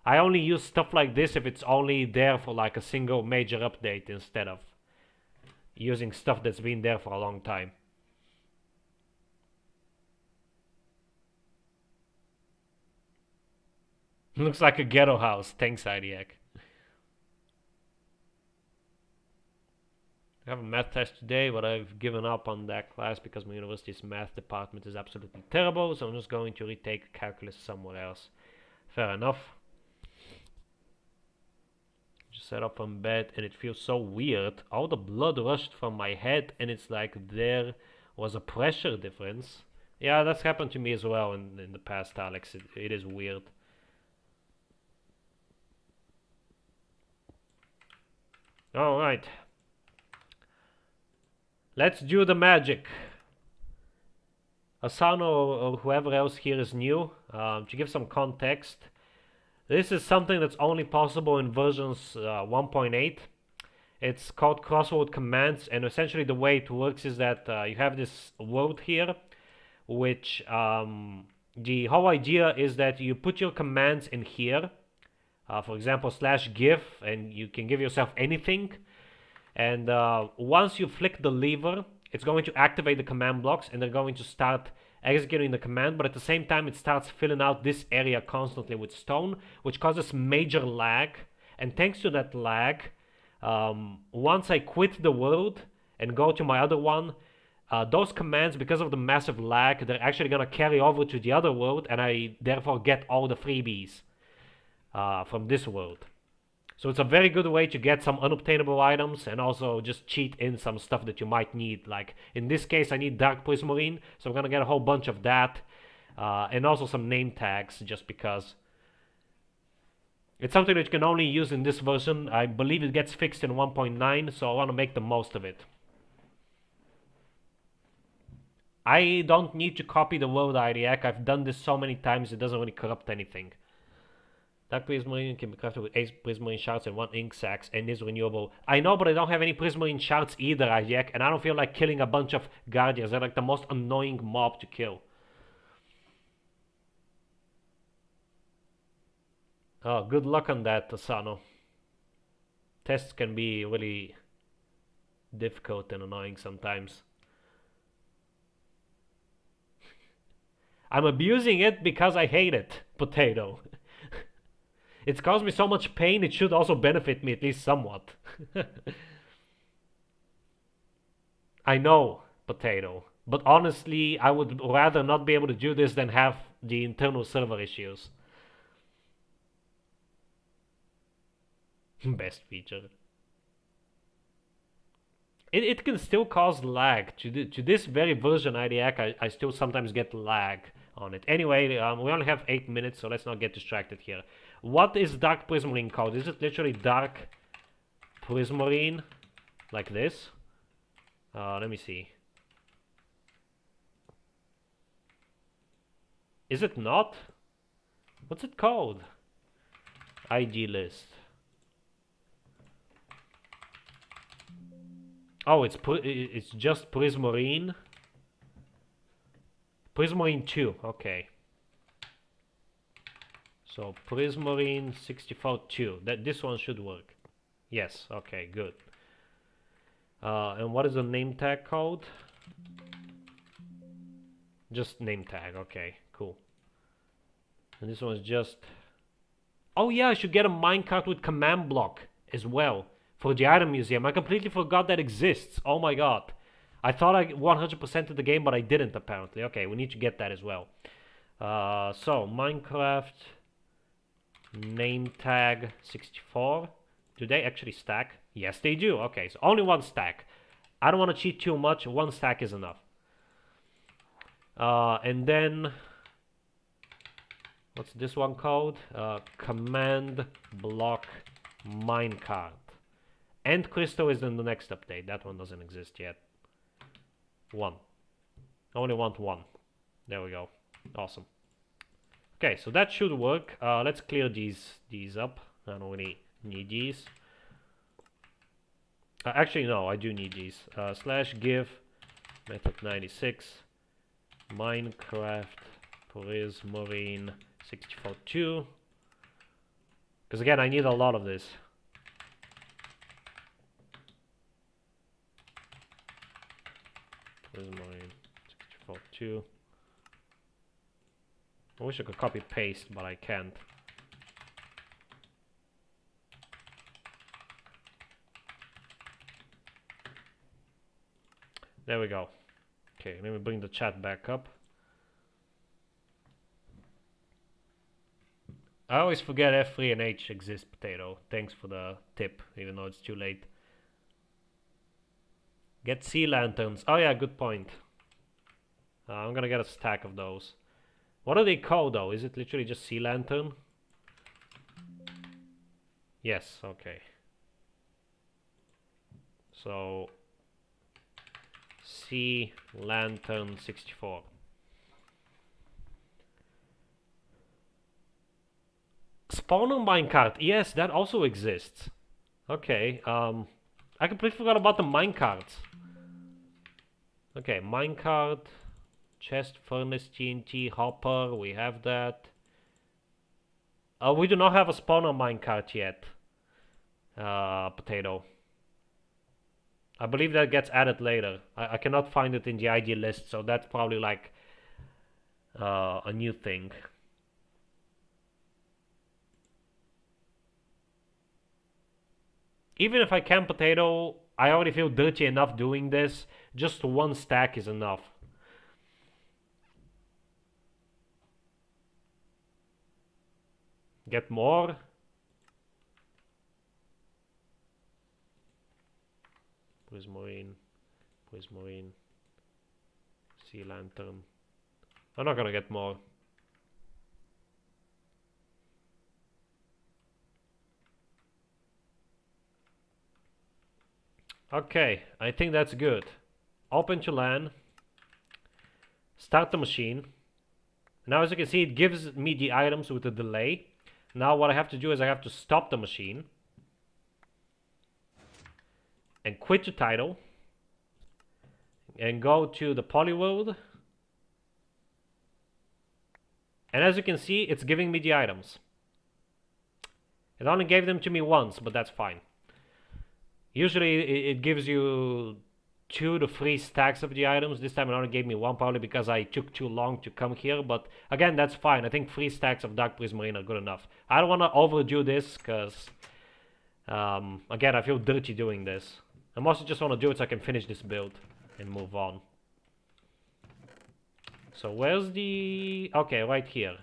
I only use stuff like this if it's only there for like a single major update instead of using stuff that's been there for a long time. Looks like a ghetto house. Thanks, IDEC. I have a math test today, but I've given up on that class because my university's math department is absolutely terrible, so I'm just going to retake calculus somewhere else. Fair enough. Just sat up on bed and it feels so weird. All the blood rushed from my head and it's like there was a pressure difference. Yeah, that's happened to me as well in the past, Alex. It is weird. Alright. Let's do the magic. Asano or whoever else here is new. To give some context, this is something that's only possible in versions 1.8. It's called crossword commands, and essentially the way it works is that you have this word here, which the whole idea is that you put your commands in here. For example, /give, and you can give yourself anything. And once you flick the lever, it's going to activate the command blocks and they're going to start executing the command, but at the same time it starts filling out this area constantly with stone, which causes major lag. And thanks to that lag, once I quit the world and go to my other one, those commands, because of the massive lag, they're actually going to carry over to the other world, and I therefore get all the freebies from this world. So it's a very good way to get some unobtainable items and also just cheat in some stuff that you might need. Like in this case, I need dark prismarine, so I'm gonna get a whole bunch of that, and also some name tags, just because it's something that you can only use in this version. I believe it gets fixed in 1.9, so I want to make the most of it. I don't need to copy the world IDEC. I've done this so many times, it doesn't really corrupt anything. Dark prismarine can be crafted with 8 prismarine shards and 1 ink sacs and is renewable. I know, but I don't have any prismarine shards either, Ajek, and I don't feel like killing a bunch of guardians. They're like the most annoying mob to kill. Oh, good luck on that, Asano. Tests can be really difficult and annoying sometimes. I'm abusing it because I hate it, Potato. It's caused me so much pain, it should also benefit me at least somewhat. I know, Potato. But honestly, I would rather not be able to do this than have the internal server issues. Best feature. It can still cause lag. To this very version IDEC, I still sometimes get lag on it. Anyway, we only have 8 minutes, so let's not get distracted here. What is dark prismarine called? Is it literally dark prismarine? Like this? Let me see. Is it not? What's it called? ID list. Oh, it's just Prismarine. Prismarine 2, okay. So Prismarine 64-2. This one should work. Yes, okay, good. And what is the name tag called? Just name tag, okay, cool. And this one is just... Oh yeah, I should get a minecart with command block as well for the item museum. I completely forgot that exists. Oh my god. I thought I 100%ed the game, but I didn't apparently. Okay, we need to get that as well. So, Minecraft name tag 64. Do they actually stack? Yes, they do. Okay, so only one stack. I don't want to cheat too much. One stack is enough. And then... What's this one called? Command block minecart. And crystal is in the next update. That one doesn't exist yet. One. I only want one. There we go. Awesome. Okay, so that should work. Let's clear these up. I don't really need these. Actually, no, I do need these. / give method 96 Minecraft Prismarine 64-2. Because again, I need a lot of this. Prismarine 64-2. I wish I could copy paste, but I can't. There we go. Okay, let me bring the chat back up. I always forget F3 and H exist, Potato. Thanks for the tip, even though it's too late. Get sea lanterns. Oh yeah, good point. I'm gonna get a stack of those. What are they called though? Is it literally just sea lantern? Yes, okay. So... Sea lantern 64. Spawner minecart. Yes, that also exists. Okay, I completely forgot about the minecarts. Okay, minecart, chest, furnace, TNT, hopper, we have that. We do not have a spawner minecart yet. Potato. I believe that gets added later. I cannot find it in the ID list, so that's probably like a new thing. Even if I can Potato, I already feel dirty enough doing this. Just one stack is enough. Get more. Prismarine. Sea lantern. I'm not gonna get more. Okay, I think that's good. Open to LAN. Start the machine. Now as you can see, it gives me the items with a delay. Now what I have to do is I have to stop the machine. And quit the title. And go to the Polyworld. And as you can see, it's giving me the items. It only gave them to me once, but that's fine. Usually it gives you 2 to 3 stacks of the items. This time it only gave me 1, probably because I took too long to come here. But again, that's fine. I think 3 stacks of Dark Prismarine are good enough. I don't want to overdo this because, again, I feel dirty doing this. I mostly just want to do it so I can finish this build and move on. So where's the... Okay, right here.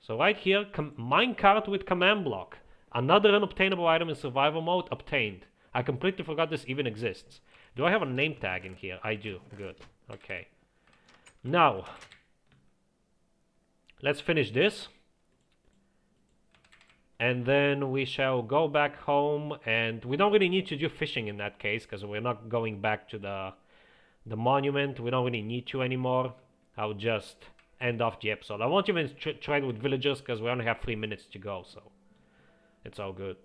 So right here, minecart with command block. Another unobtainable item in survival mode obtained. I completely forgot this even exists. Do I have a name tag in here? I do. Good. Okay. Now, let's finish this. And then we shall go back home. And we don't really need to do fishing in that case, because we're not going back to the monument. We don't really need to anymore. I'll just end off the episode. I won't even trade with villagers, because we only have 3 minutes to go, so it's all good.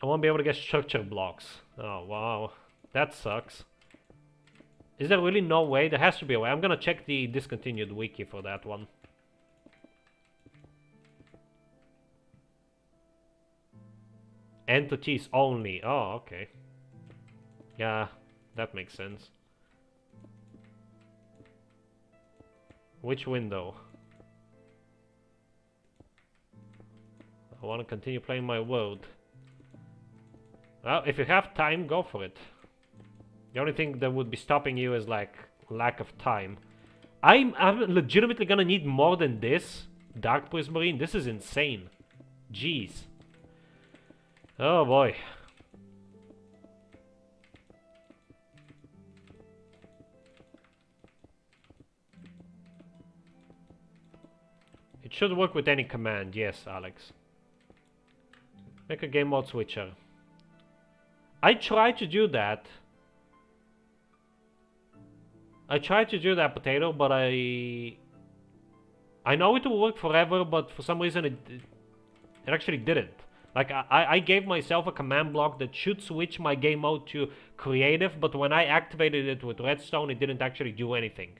I won't be able to get structure blocks. Oh, wow. That sucks. Is there really no way? There has to be a way. I'm gonna check the discontinued wiki for that one. Entities only. Oh, okay. Yeah, that makes sense. Which window? I want to continue playing my world. Well, if you have time, go for it. The only thing that would be stopping you is like lack of time. I'm legitimately gonna need more than this. Dark Prismarine, this is insane. Jeez. Oh boy. It should work with any command, yes, Alex. Make a game mode switcher. I tried to do that. Potato, but I know it will work forever, but for some reason it actually didn't. Like, I gave myself a command block that should switch my game mode to creative, but when I activated it with redstone, it didn't actually do anything.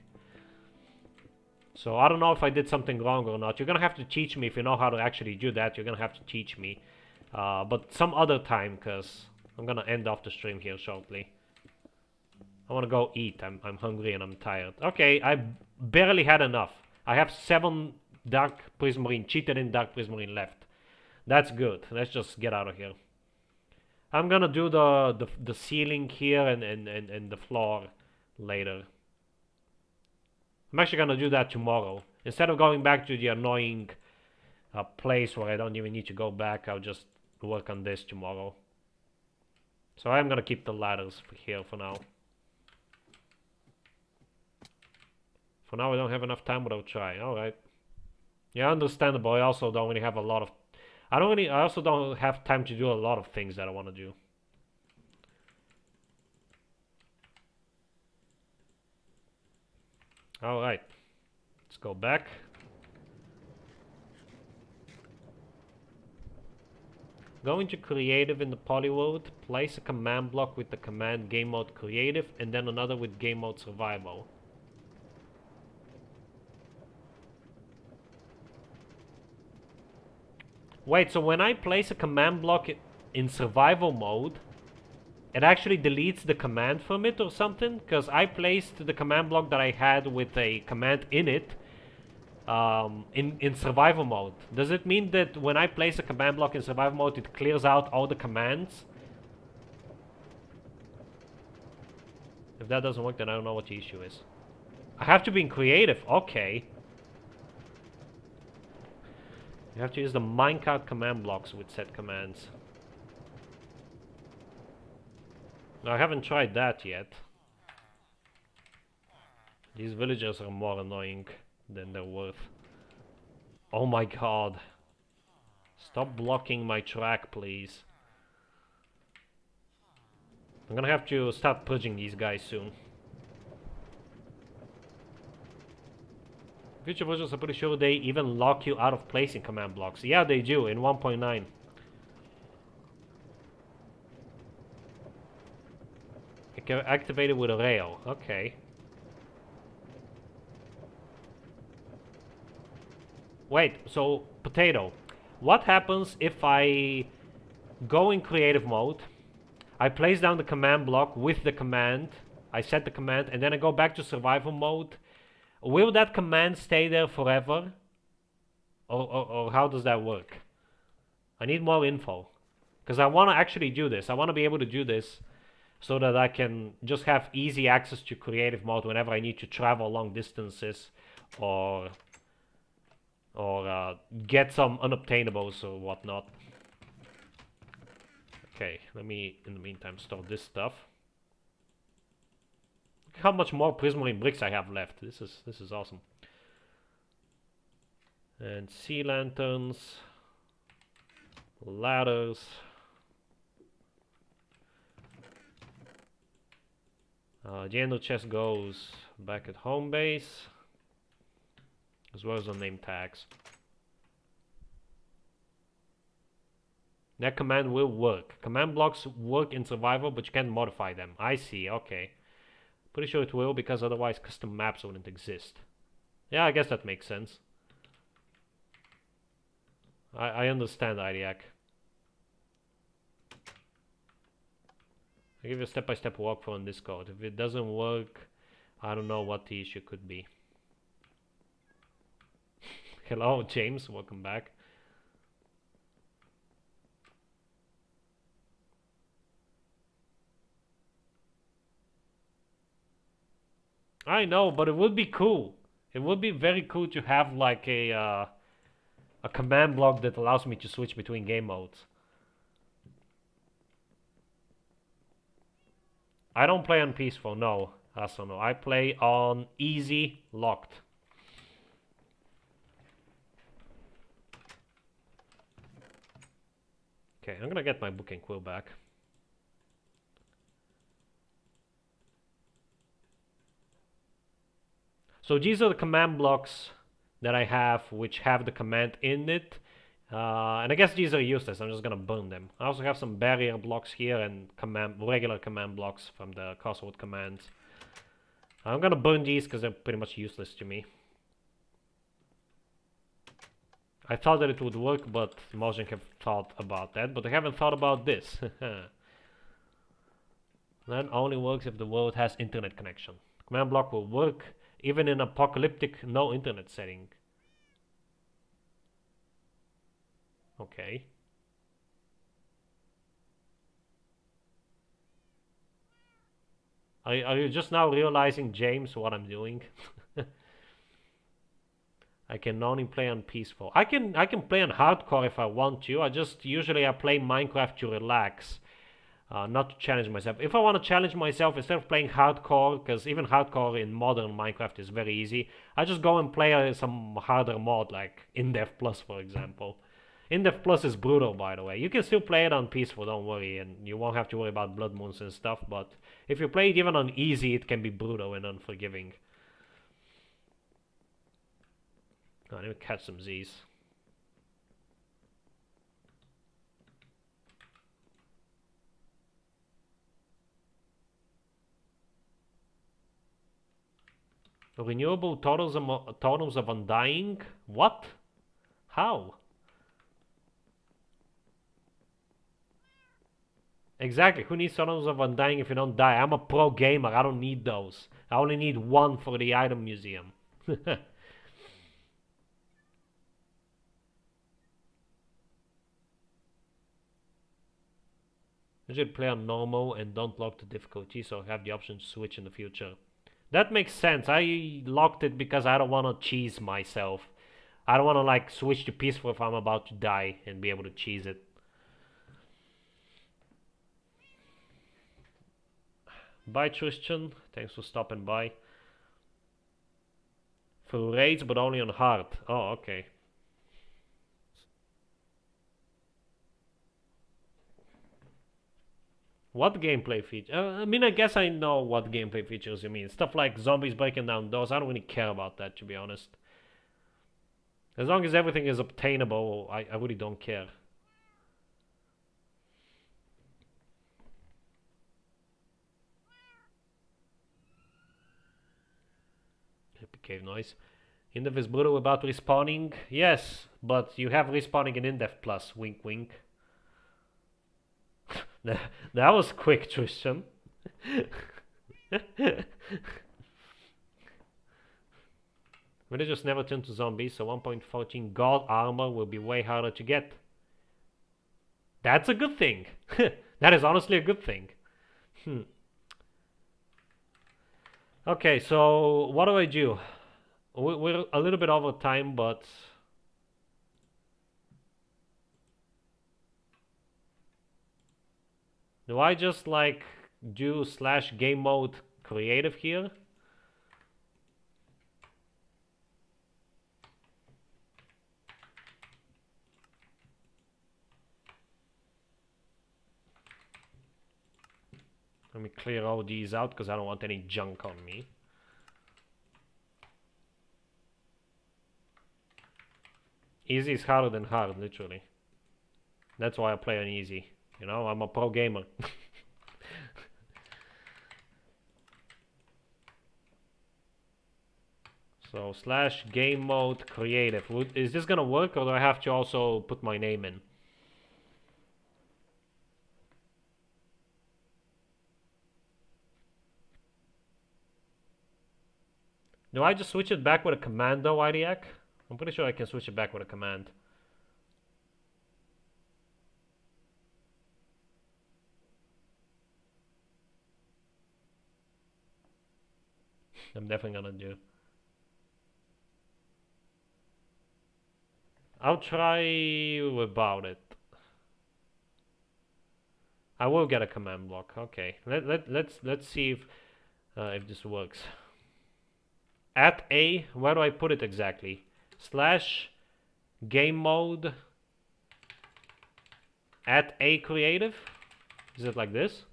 So I don't know if I did something wrong or not. You're gonna have to teach me if you know how to actually do that. You're gonna have to teach me. But some other time, because I'm gonna end off the stream here shortly. I wanna go eat. I'm hungry and I'm tired. Okay, I barely had enough. I have 7 Dark Prismarine, cheated in Dark Prismarine left. That's good. Let's just get out of here. I'm gonna do the ceiling here and the floor later. I'm actually gonna do that tomorrow. Instead of going back to the annoying place where I don't even need to go back, I'll just work on this tomorrow. So I'm gonna keep the ladders here for now. For now I don't have enough time, but I'll try. Alright. Yeah, understandable. I also don't really have a lot of... I also don't have time to do a lot of things that I want to do. Alright. Let's go back. Go into creative in the Polyworld. Place a command block with the command game mode creative and then another with game mode survival. Wait, so when I place a command block in survival mode, it actually deletes the command from it or something? Because I placed the command block that I had with a command in it in survival mode. Does it mean that when I place a command block in survival mode, it clears out all the commands? If that doesn't work, then I don't know what the issue is. I have to be in creative. Okay. You have to use the minecart command blocks with set commands. No, I haven't tried that yet. These villagers are more annoying than they're worth. Oh my god. Stop blocking my track, please. I'm gonna have to start purging these guys soon. Future versions, I'm pretty sure they even lock you out of placing command blocks. Yeah, they do in 1.9. You can activate it with a rail. Okay. Wait, so, Potato. What happens if I go in creative mode, I place down the command block with the command, I set the command, and then I go back to survival mode? Will that command stay there forever? Or how does that work? I need more info. Because I want to actually do this. I want to be able to do this so that I can just have easy access to creative mode whenever I need to travel long distances or get some unobtainables or whatnot. Okay, let me in the meantime store this stuff. Look how much more prismarine bricks I have left. This is awesome. And sea lanterns, ladders. The ender chest goes back at home base, as well as the name tags. That command will work. Command blocks work in survival, but you can't modify them. I see, okay. Pretty sure it will, because otherwise custom maps wouldn't exist. Yeah, I guess that makes sense. I understand, IDIAC. I give you a step-by-step walkthrough on Discord. If it doesn't work, I don't know what the issue could be. Hello, James. Welcome back. I know, but it would be cool. It would be very cool to have like a command block that allows me to switch between game modes. I don't play on peaceful, no. Also no. I play on easy locked. Okay, I'm gonna get my book and quill back. So these are the command blocks that I have, which have the command in it. And I guess these are useless. I'm just gonna burn them. I also have some barrier blocks here and regular command blocks from the crossword commands. I'm gonna burn these because they're pretty much useless to me. I thought that it would work, but Mojang have thought about that, but they haven't thought about this. That only works if the world has internet connection. Command block will work even in apocalyptic no internet setting. Okay. Are you just now realizing, James, what I'm doing? I can only play on peaceful. I can play on hardcore if I want to. Usually I play Minecraft to relax, not to challenge myself. If I want to challenge myself, instead of playing hardcore, because even hardcore in modern Minecraft is very easy, I just go and play some harder mod like In-Depth Plus, for example. In-Depth Plus is brutal, by the way. You can still play it on peaceful, don't worry, and you won't have to worry about blood moons and stuff, but if you play it even on easy, it can be brutal and unforgiving. Oh, let me catch some Z's. Renewable totems of undying? What? How? Exactly, who needs totems of undying if you don't die? I'm a pro gamer, I don't need those. I only need one for the item museum. You should play on normal and don't lock the difficulty, so have the option to switch in the future. That makes sense. I locked it because I don't want to cheese myself. I don't want to like switch to peaceful if I'm about to die and be able to cheese it. Bye, Tristan. Thanks for stopping by. For raids, but only on hard. Oh, okay. What gameplay feature? I mean, I guess I know what gameplay features you mean. Stuff like zombies breaking down doors. I don't really care about that, to be honest. As long as everything is obtainable, I really don't care. Happy cave noise. In-Depth is brutal about respawning? Yes, but you have respawning in In-Depth Plus. Wink, wink. That was quick, Tristan. Villagers never turn to zombies, so 1.14 gold armor will be way harder to get. That's a good thing. That is honestly a good thing. Okay, so what do I do? We're a little bit over time, but... do I just like do / game mode creative here? Let me clear all these out because I don't want any junk on me. Easy is harder than hard, literally. That's why I play on easy. You know, I'm a pro gamer. So slash game mode creative. Is this gonna work, or do I have to also put my name in? Do I just switch it back with a command though, IDIAC? I'm pretty sure I can switch it back with a command. I'm definitely gonna do. I'll try without it. I will get a command block. Okay, let's see if this works. At A, where do I put it exactly? Slash game mode at A creative. Is it like this?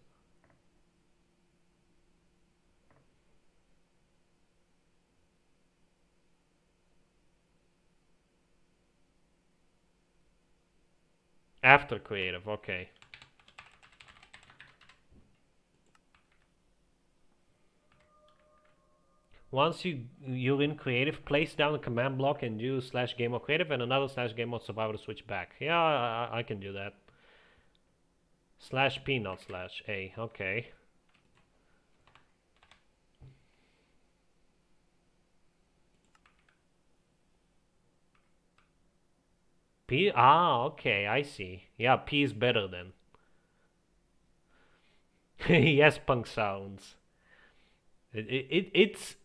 After creative, okay. Once you're in creative, place down a command block and do slash game mode creative and another slash game mode survival to switch back. Yeah, I can do that. Slash P, not slash A. Okay. P. Ah, okay, I see. Yeah, P is better then. Yes, punk sounds. It's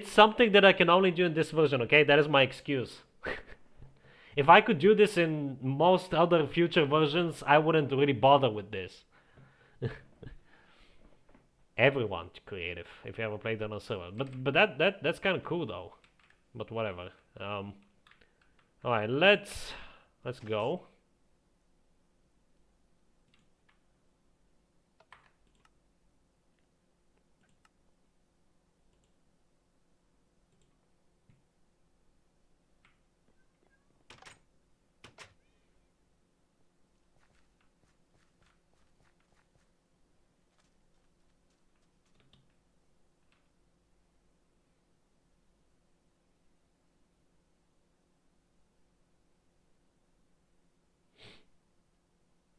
something that I can only do in this version. Okay, that is my excuse. If I could do this in most other future versions, I wouldn't really bother with this. Everyone creative if you ever played on a server, but that's kind of cool though. But whatever. All right, let's go.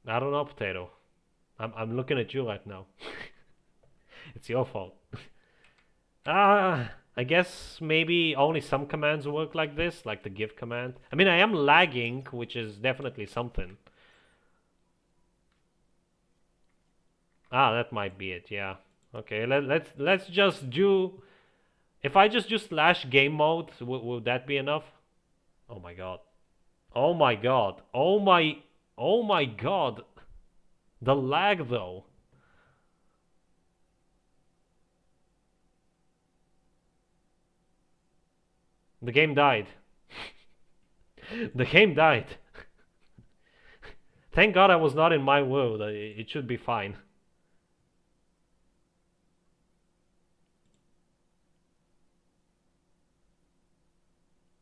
I don't know, Potato. I'm looking at you right now. It's your fault. I guess maybe only some commands work like this, like the give command. I mean, I am lagging, which is definitely something. Ah, that might be it. Yeah. Okay. Let's just do. If I just do slash game mode, will that be enough? Oh my god. Oh my god. Oh my god. The lag though. The game died. The game died. Thank god I was not in my world. It should be fine.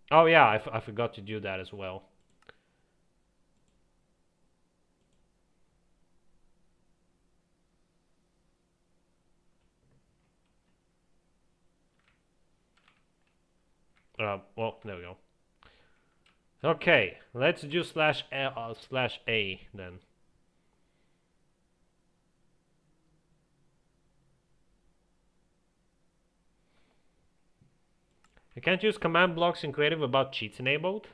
Oh yeah, I forgot to do that as well. Well, there we go. Okay, let's do slash A then. You can't use command blocks in creative without cheats enabled.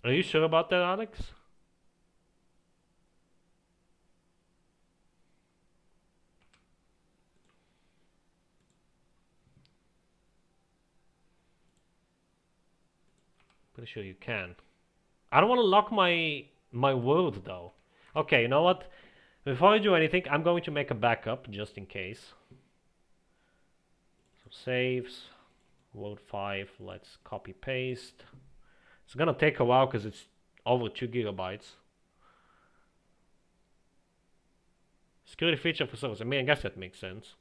Are you sure about that, Alex? Pretty sure you can. I don't want to lock my world though. Okay, you know what? Before I do anything, I'm going to make a backup just in case. So saves, world 5, let's copy paste. It's gonna take a while because it's over 2 gigabytes. Security feature for servers. I mean, I guess that makes sense.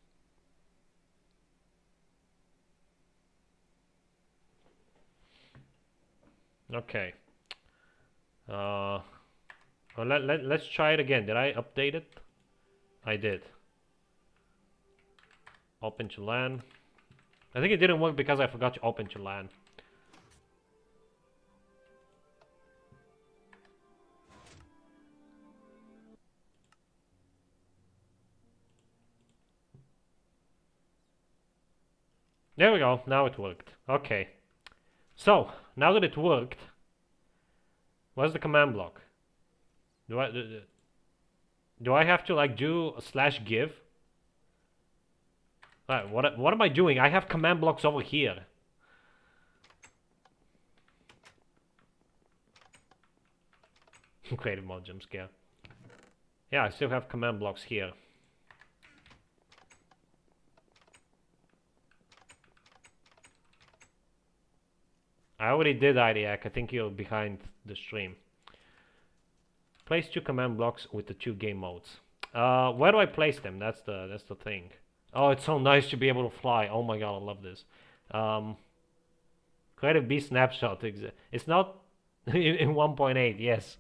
Okay. Well, let's try it again. Did I update it? I did. Open to LAN. I think it didn't work because I forgot to open to LAN. There we go. Now it worked. Okay. So, now that it worked, what's the command block? Do I have to like do /give? What am I doing? I have command blocks over here. Creative mode jump scare. Yeah, I still have command blocks here. I already did IDAC. I think you're behind the stream. Place 2 command blocks with the 2 game modes. Where do I place them? That's the thing. Oh, it's so nice to be able to fly. Oh my god, I love this. Creative B snapshot. It's not in 1.8. Yes.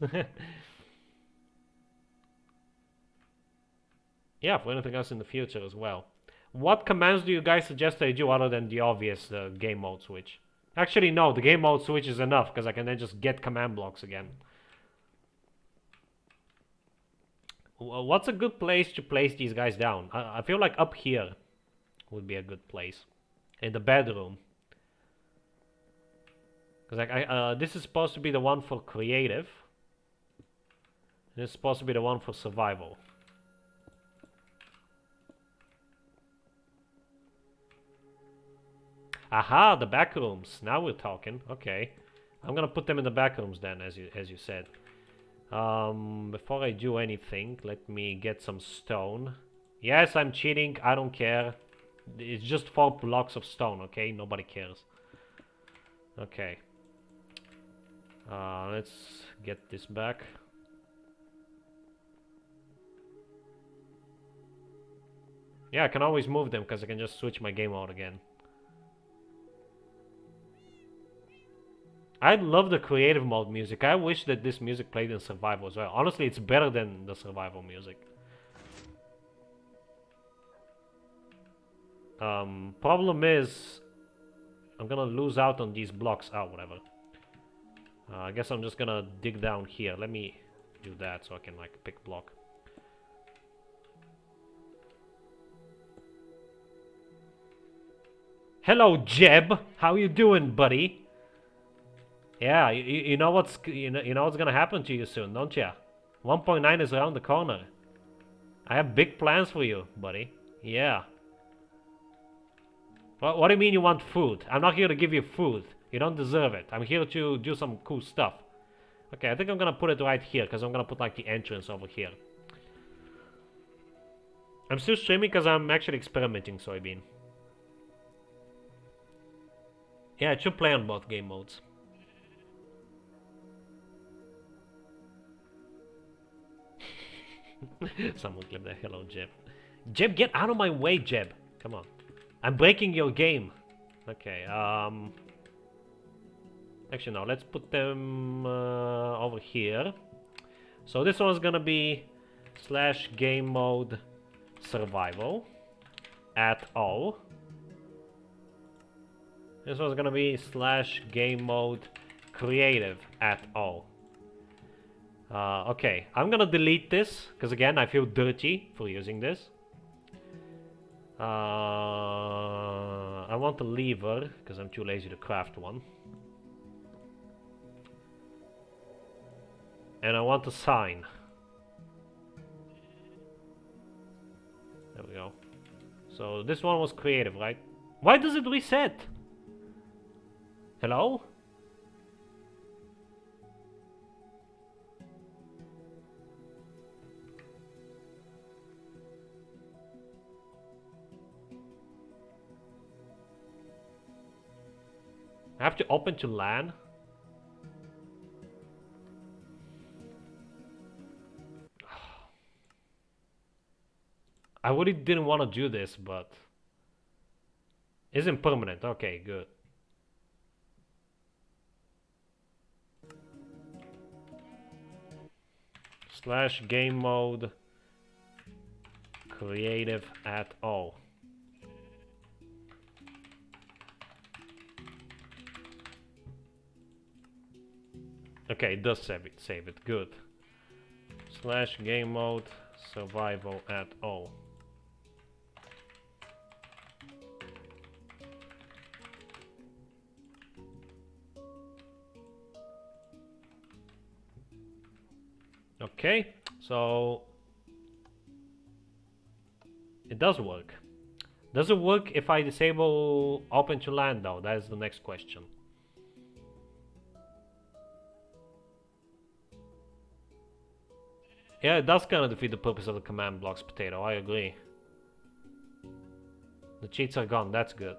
Yeah, for anything else in the future as well. What commands do you guys suggest I do other than the obvious game mode switch? Actually, no, the game mode switch is enough because I can then just get command blocks again. What's a good place to place these guys down? I feel like up here would be a good place. In the bedroom. Because this is supposed to be the one for creative. This is supposed to be the one for survival. Aha, the back rooms. Now we're talking. Okay. I'm gonna put them in the back rooms then, as you said. Before I do anything, let me get some stone. Yes, I'm cheating. I don't care. It's just 4 blocks of stone, okay? Nobody cares. Okay. Let's get this back. Yeah, I can always move them because I can just switch my game mode again. I love the creative mode music. I wish that this music played in survival as well. Honestly, it's better than the survival music. Problem is, I'm gonna lose out on these blocks. Oh, whatever. I guess I'm just gonna dig down here. Let me do that so I can like pick block. Hello, Jeb. How you doing, buddy? Yeah, you know what's you know what's gonna happen to you soon, don't ya? 1.9 is around the corner. I have big plans for you, buddy. Yeah. What do you mean you want food? I'm not here to give you food. You don't deserve it. I'm here to do some cool stuff. Okay, I think I'm gonna put it right here because I'm gonna put like the entrance over here. I'm still streaming because I'm actually experimenting, Soybean. Yeah, it should play on both game modes. Someone clip that. Hello, Jeb. Jeb, get out of my way, Jeb. Come on. I'm breaking your game. Okay, actually, no, let's put them over here. So this one's gonna be /game mode survival at all. This one's gonna be /game mode creative at all. Okay, I'm gonna delete this because again I feel dirty for using this. I want a lever because I'm too lazy to craft one. And I want a sign. There we go. So this one was creative, right? Why does it reset? Hello? I have to open to LAN? I really didn't want to do this, but... Isn't permanent. Okay, good. slash game mode creative at all. Okay, it does save it, good. Slash game mode survival at all. Okay, so it does work. Does it work if I disable open to land though? That is the next question. Yeah, it does kind of defeat the purpose of the command blocks, Potato, I agree. The cheats are gone, that's good.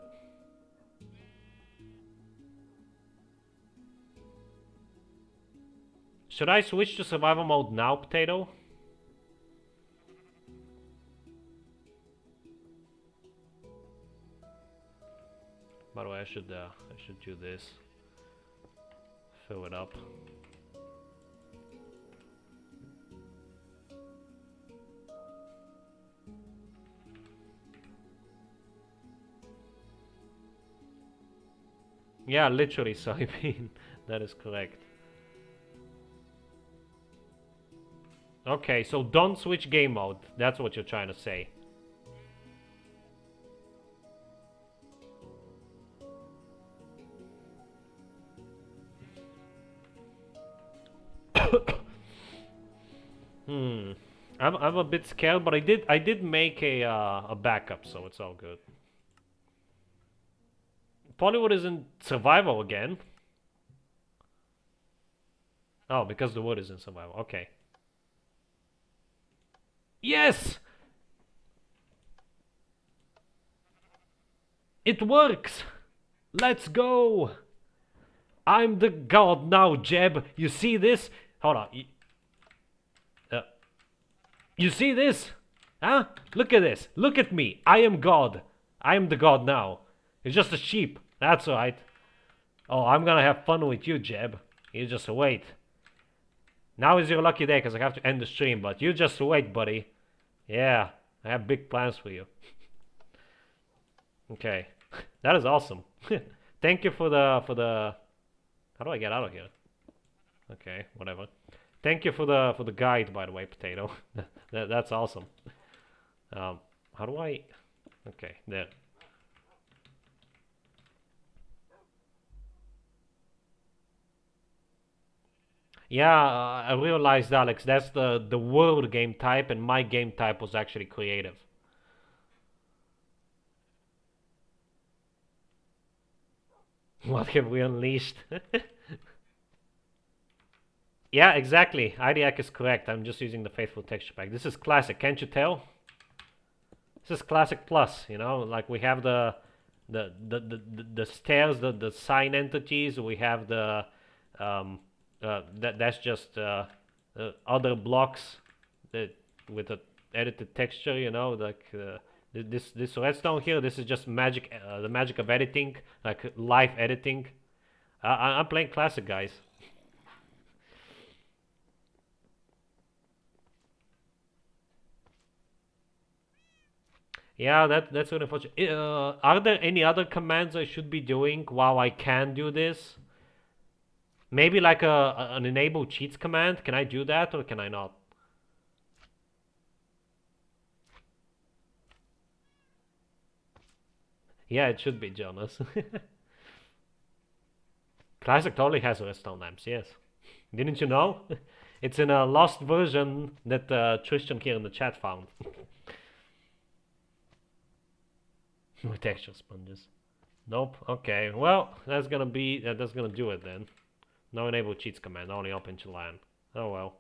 Should I switch to survival mode now, Potato? By the way, I should do this. Fill it up. Yeah, literally soybean. That is correct. Okay, so don't switch game mode. That's what you're trying to say. I'm a bit scared, but I did make a backup, so it's all good. Polyworld is in survival again. Oh, because the wood is in survival. Okay. Yes! It works! Let's go! I'm the god now, Jeb. You see this? Hold on. You see this? Huh? Look at this. Look at me. I am god. I am the god now. It's just a sheep. That's right. Oh, I'm gonna have fun with you, Jeb. You just wait. Now is your lucky day because I have to end the stream, but you just wait, buddy. Yeah, I have big plans for you. Okay. That is awesome. Thank you for the How do I get out of here? Okay, whatever. Thank you for the guide, by the way, Potato. That's awesome. How do I? Okay, there. Yeah, I realized, Alex, that's the world game type, and my game type was actually creative. What have we unleashed? Yeah, exactly. IDIAC is correct. I'm just using the faithful texture pack. This is classic, can't you tell? This is classic plus, you know, like we have the stairs, the sign entities, we have the that's just other blocks that with a edited texture, you know, like this redstone here. This is just magic, the magic of editing, like live editing. I'm playing classic, guys. Yeah, that's really unfortunate. Are there any other commands I should be doing while I can do this? Maybe like an enable cheats command. Can I do that or can I not? Yeah, it should be, Jonas. Classic totally has redstone lamps, yes. Didn't you know? It's in a lost version that Tristan here in the chat found. With texture sponges. Nope. Okay. Well, that's gonna do it then. No enable cheats command. Only open to LAN. Oh well.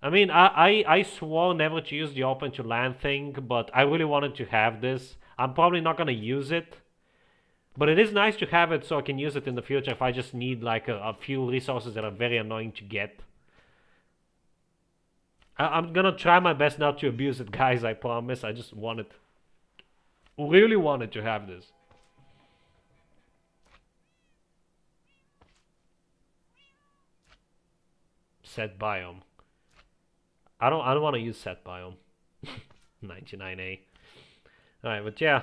I mean, I swore never to use the open to LAN thing, but I really wanted to have this. I'm probably not gonna use it, but it is nice to have it so I can use it in the future if I just need like a few resources that are very annoying to get. I'm gonna try my best not to abuse it, guys. I promise. I just really wanted to have this. Set biome. I don't want to use set biome. 99A. Alright, but yeah,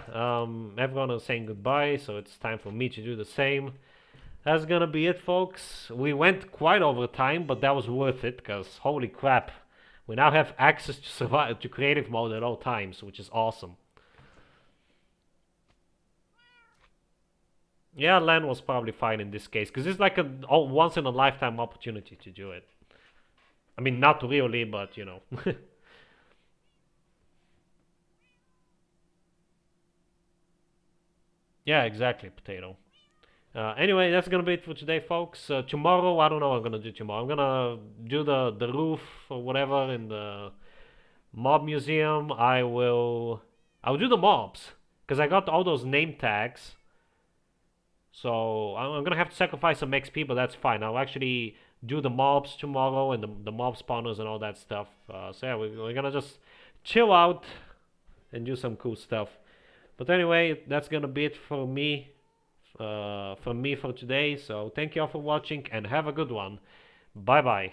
everyone is saying goodbye, so it's time for me to do the same. That's gonna be it, folks. We went quite over time, but that was worth it, because holy crap, we now have access to survive to creative mode at all times, which is awesome. Yeah, land was probably fine in this case, because it's like a once in a lifetime opportunity to do it. I mean, not really, but you know. Yeah, exactly, potato. Anyway, that's gonna be it for today, folks. Tomorrow, I don't know what I'm gonna do tomorrow. I'm gonna do the roof or whatever in the mob museum. I'll do the mobs because I got all those name tags. So I'm gonna have to sacrifice some XP, but that's fine. I'll actually do the mobs tomorrow and the mob spawners and all that stuff. So yeah, we're gonna just chill out and do some cool stuff. But anyway, that's gonna be it for me. From me for today. So thank you all for watching and have a good one. Bye bye.